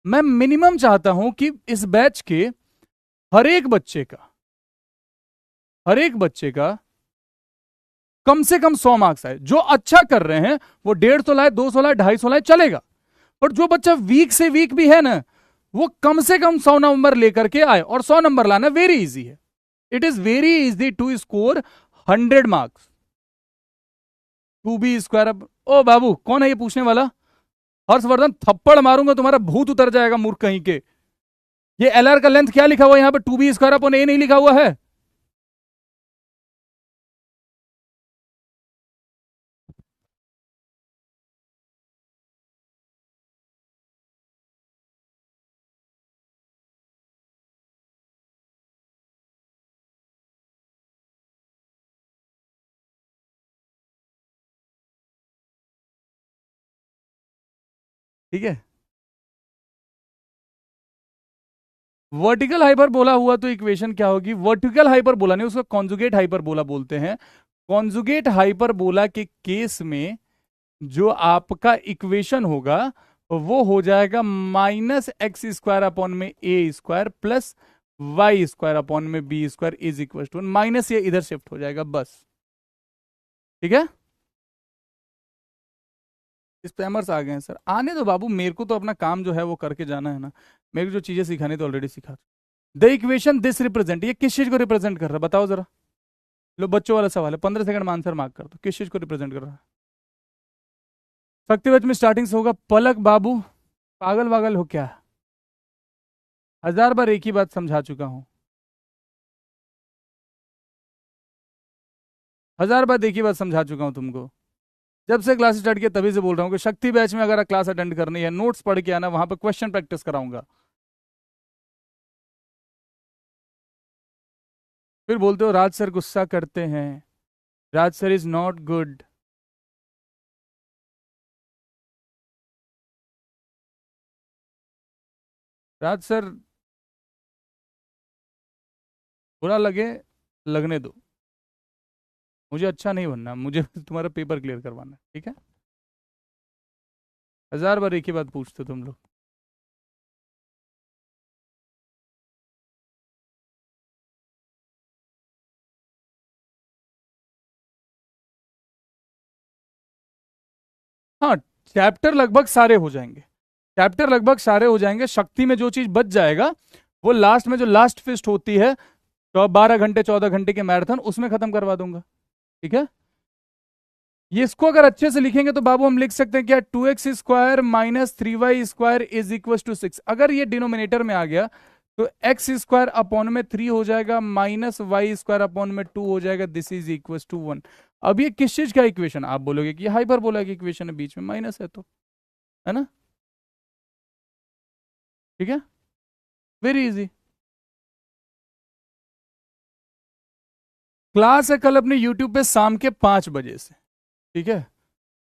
Speaker 1: मैं मिनिमम चाहता हूं कि इस बैच के हर एक बच्चे का, हर एक बच्चे का कम से कम 100 मार्क्स आए। जो अच्छा कर रहे हैं वो 150 लाए, 200 लाए, 250 लाए, चलेगा। पर जो बच्चा वीक से वीक भी है ना, वो कम से कम 100 नंबर लेकर के आए। और 100 नंबर लाना वेरी इजी है। It is very easy to score 100 marks. 2b² अब ओ बाबू कौन है ये पूछने वाला? हर्षवर्धन, थप्पड़ मारूंगा तुम्हारा भूत उतर जाएगा मूर्ख कहीं के। ये एलआर का लेंथ क्या लिखा हुआ है यहां पे, 2b² नहीं लिखा हुआ है। ठीक है, वर्टिकल हाइपर बोला हुआ तो इक्वेशन क्या होगी? वर्टिकल हाइपर बोला नहीं, उसको कॉन्जुगेट हाइपर बोला बोलते हैं। कॉन्जुगेट हाइपर बोला के केस में जो आपका इक्वेशन होगा वो हो जाएगा -x² अपॉन में a² प्लस y² अपॉन में b² is equal to minus, ये इधर शिफ्ट हो जाएगा बस। ठीक है, स्पैमर्स आ गए हैं सर, आने दो बाबू, मेरे को तो अपना काम जो है वो करके जाना है ना। मेरे को जो चीजें सिखानी तो ऑलरेडी सिखा। द इक्वेशन दिस रिप्रेजेंट, ये किस चीज को रिप्रेजेंट कर रहा है बताओ जरा। लो बच्चों वाला सवाल है, 15 सेकंड में आंसर मार्क कर दो, किस चीज को रिप्रेजेंट कर रहा है? शक्तिवच में स्टार्टिंग से होगा। पलक बाबू, पागल वागल हो क्या? 1000 बार एक ही बात समझा चुका हूं, 1000 बार एक ही बात समझा चुका हूं तुमको। जब से क्लास स्टार्ट किया तभी से बोल रहा हूँ कि शक्ति बैच में अगर क्लास अटेंड करनी है, नोट्स पढ़ के आना, वहां पर क्वेश्चन प्रैक्टिस कराऊंगा। फिर बोलते हो राज सर गुस्सा करते हैं, Raj sir is not good. Raj sir, बुरा लगे, लगने दो, मुझे अच्छा नहीं बनना, मुझे तुम्हारा पेपर क्लियर करवाना है, ठीक है। 1000 बार एक ही बात पूछते हो तुम लोग। हाँ, चैप्टर लगभग सारे हो जाएंगे, चैप्टर लगभग सारे हो जाएंगे। शक्ति में जो चीज बच जाएगा वो लास्ट में, जो लास्ट फिस्ट होती है तो 12 घंटे 14 घंटे के मैराथन, उसमें खत्म करवा दूंगा, ठीक है। ये इसको अगर अच्छे से लिखेंगे तो बाबू हम लिख सकते हैं क्या, 2x² minus 3y² is equal to 6। अगर ये डिनोमिनेटर में आ गया तो x² अपॉन में 3 हो जाएगा, माइनस y² अपॉन में 2 हो जाएगा, दिस इज इक्वल टू 1। अब ये किस चीज का इक्वेशन, आप बोलोगे कि हाइपरबोला की इक्वेशन है, बीच में माइनस है तो, है ना, ठीक है, वेरी इजी। क्लास है कल अपने यूट्यूब पे शाम के 5 बजे से, ठीक है,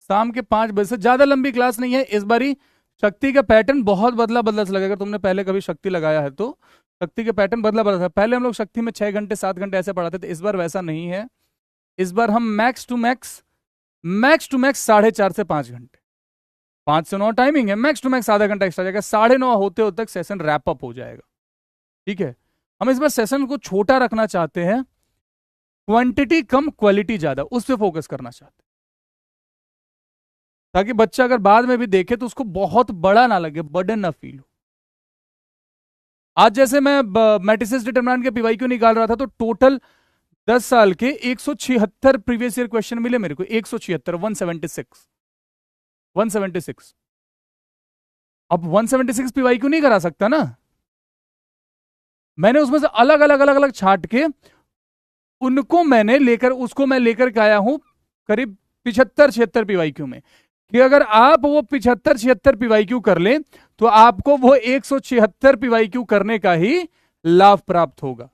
Speaker 1: शाम के 5 बजे से। ज्यादा लंबी क्लास नहीं है इस बारी। शक्ति का पैटर्न बहुत बदला बदला सा लगेगा, अगर तुमने पहले कभी शक्ति लगाया है तो शक्ति का पैटर्न बदला बदला था। पहले हम लोग शक्ति में 6 घंटे 7 घंटे ऐसे पढ़ाते थे, इस बार वैसा नहीं है। इस बार हम मैक्स टू मैक्स 4.5 से 5 घंटे, 5 से 9 टाइमिंग है, मैक्स टू मैक्स आधा घंटा एक्स्ट्रा जाएगा, 9:30 होते होते तक सेशन रैप अप हो जाएगा, ठीक है। हम इस बार सेशन को छोटा रखना चाहते हैं, क्वांटिटी कम क्वालिटी ज्यादा, उस पर फोकस करना चाहते हैं, ताकि बच्चा अगर बाद में भी देखे तो उसको बहुत बड़ा ना लगे, बर्डन ना फील हो। आज जैसे मैं मैट्रिसेस डिटरमिनेंट के पीवाई क्यों निकाल रहा था, तो टोटल 10 साल के 176 प्रीवियस ईयर क्वेश्चन मिले मेरे को, 176, 176। अब 176 पीवाई क्यों नहीं करा सकता ना, मैंने उसमें से अलग अलग अलग अलग छाट के उनको मैंने लेकर, उसको मैं लेकर के आया हूं करीब 75-76 पीवाईक्यू में, कि अगर आप वो 75-76 पीवाईक्यू कर लें तो आपको वो 176 पीवाईक्यू करने का ही लाभ प्राप्त होगा।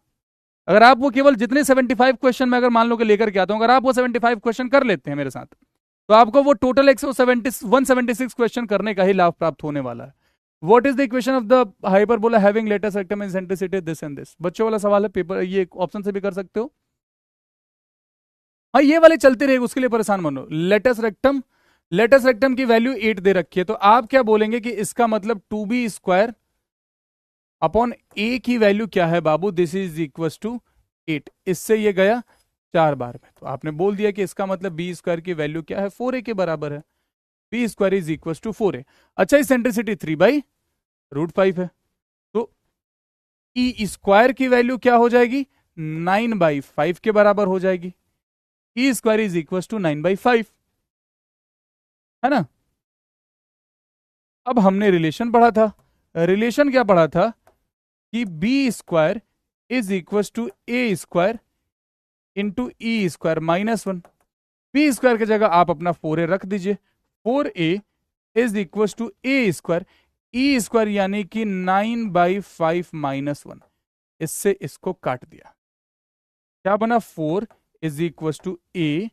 Speaker 1: अगर आप वो केवल जितने 75 क्वेश्चन में अगर मान लो कि लेकर के आता हूं, अगर आप वो 75 क्वेश्चन कर लेते हैं मेरे साथ, तो आपको वो टोटल 176 क्वेश्चन करने का ही लाभ प्राप्त होने वाला है। What is the equation of the hyperbola having latus rectum in centricity this and this, बच्चों वाला सवाल है, पेपर ये ऑप्शन से भी कर सकते हो। हाँ, ये वाले चलते रहेगा, उसके लिए परेशान मनो। लेटेस्ट रेक्टम की वैल्यू 8 दे रखी है, तो आप क्या बोलेंगे कि इसका मतलब 2b² अपॉन ए की वैल्यू क्या है बाबू, दिस इज इक्वल टू 8। इससे ये गया 4 बार में, तो आपने बोल दिया कि इसका मतलब b² की वैल्यू क्या है, 4a के बराबर है, b² is equal to 4a। अच्छा, इसेंट्रिसिटी 3/√5 है, तो e² की वैल्यू क्या हो जाएगी, 9/5 के बराबर हो जाएगी, e² इज इक्वल टू 9/5, है ना। अब हमने रिलेशन पढ़ा था, रिलेशन क्या पढ़ा था कि b² is equal to a² into e² -1। b² की जगह आप अपना 4a रख दीजिए, 4a is equal to a², e² यानी कि 9/5 -1। इससे इसको काट दिया, क्या बना, 4 is equal to a,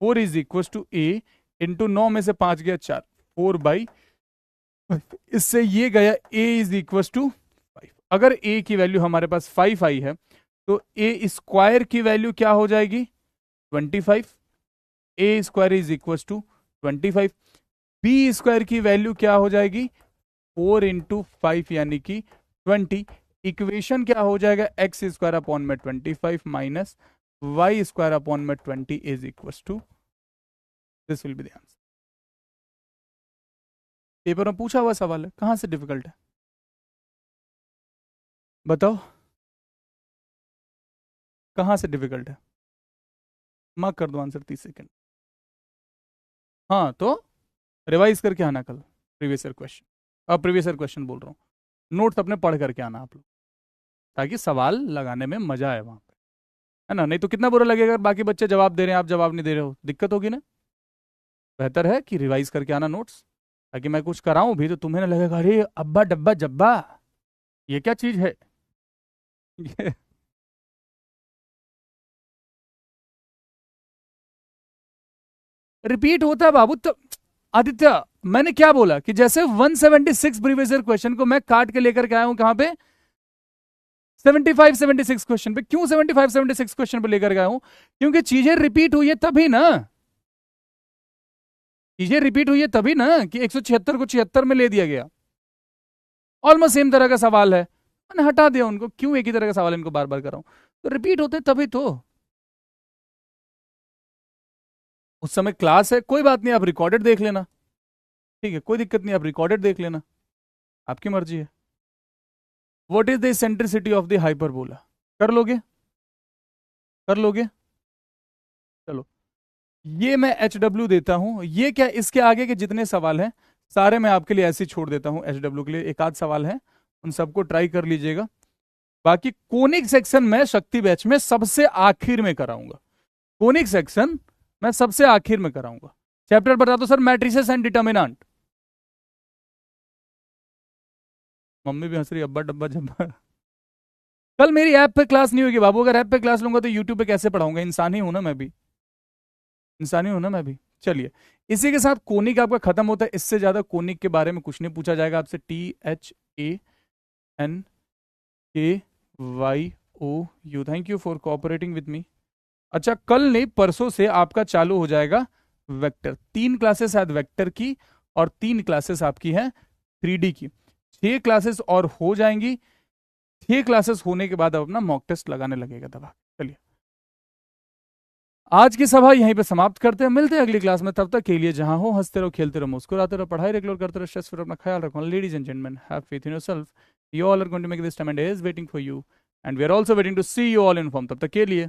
Speaker 1: 4 is equal to a into 9 में से 5 गया 4, 4/5। इससे ये गया a इज इक्वल टू 5। अगर a की वैल्यू हमारे पास 5 आई है तो a² की वैल्यू क्या हो जाएगी, 25। a² is equal to 25। b² की वैल्यू क्या हो जाएगी, 4 इंटू 5 यानी कि 20। इक्वेशन क्या हो जाएगा, x² अपॉन में 25 माइनस y² अपॉन में 20 is equal to, this will be the answer. Paper में पूछा हुआ सवाल है, कहां से डिफिकल्ट है बताओ, कहां से डिफिकल्ट है, मार्क कर दो आंसर 30 सेकेंड। हाँ, तो रिवाइज करके आना कल प्रीवियस ईयर क्वेश्चन, अब प्रीवियस ईयर क्वेश्चन बोल रहा हूँ, नोट्स अपने पढ़ करके आना आप लोग, ताकि सवाल लगाने में मजा आए वहां पे, है ना। नहीं तो कितना बुरा लगेगा बाकी बच्चे जवाब दे रहे हैं, आप जवाब नहीं दे रहे हो, दिक्कत होगी ना। बेहतर है कि रिवाइज करके आना नोट्स, ताकि मैं कुछ कराऊं भी तो तुम्हें ना लगेगा अरे अब्बा डब्बा जब्बा ये क्या चीज है। ये रिपीट होता है बाबू तो। आदित्य, मैंने क्या बोला कि जैसे 176 प्रीवियस ईयर क्वेश्चन को मैं काट के लेकर के आया हूं कहां पे, 75 76 क्वेश्चन पे। क्यों 75 76 क्वेश्चन पे लेकर गया हूं? क्योंकि चीजें रिपीट हुई है तभी ना, चीजें रिपीट हुई है तभी ना कि 176 को 76 में ले दिया गया। ऑलमोस्ट सेम तरह का सवाल है, मैंने हटा दिया उनको। क्यों एक ही तरह का सवाल इनको बार बार कराऊं? तो रिपीट होते तभी तो। उस समय क्लास है, कोई बात नहीं, आप रिकॉर्डेड देख लेना, ठीक है, कोई दिक्कत नहीं, आप रिकॉर्डेड देख लेना, आपकी मर्जी है। What is the centricity of the hyperbola? कर लोगे? कर लोगे? चलो, ये मैं HW देता हूं। ये क्या, इसके आगे के जितने सवाल हैं सारे मैं आपके लिए ऐसे ही छोड़ देता हूं। HW के लिए एक आध सवाल है, उन सबको ट्राई कर लीजिएगा। बाकी कोनिक सेक्शन मैं शक्ति बैच में सबसे आखिर में कराऊंगा। कोनिक सेक्शन मैं सबसे आखिर में कराऊंगा। चैप्टर बता दो sir, matrices and determinant. Mummy भी हंस रही, अब्बा डब्बा जब्बा। कल मेरी ऐप पे क्लास नहीं होगी बाबू। अगर ऐप पे क्लास लूंगा तो यूट्यूब पे कैसे पढ़ाऊंगा? इंसान ही हूं ना मैं भी, इंसान ही हूं ना मैं भी। चलिए, इसी के साथ कोनिक आपका खत्म होता है। इससे ज्यादा कोनिक के बारे में कुछ नहीं पूछा जाएगा आपसे। THANKYOU, thank you for cooperating with me. अच्छा, कल नहीं परसों से आपका चालू हो जाएगा वेक्टर। 3 क्लासेस शायद वेक्टर की, और 3 क्लासेस आपकी हैं 3D की। 6 क्लासेस और हो जाएंगी। 6 क्लासेस होने के बाद अब अपना मॉक टेस्ट लगाने लगेगा दबा। चलिए, आज की सभा यहीं पे समाप्त करते हैं। मिलते हैं अगली क्लास में, तब तक के लिए जहां हो हंसते रहो, खेलते रहो, मुस्कुराते रहो, पढ़ाई रेगुलर करते रहो, स्ट्रेस फ्री अपना ख्याल रखो। Ladies and gentleman, have faith in yourself. You all are going to make this time and is waiting for you, and we are also waiting to see you all in form. तब तक के लिए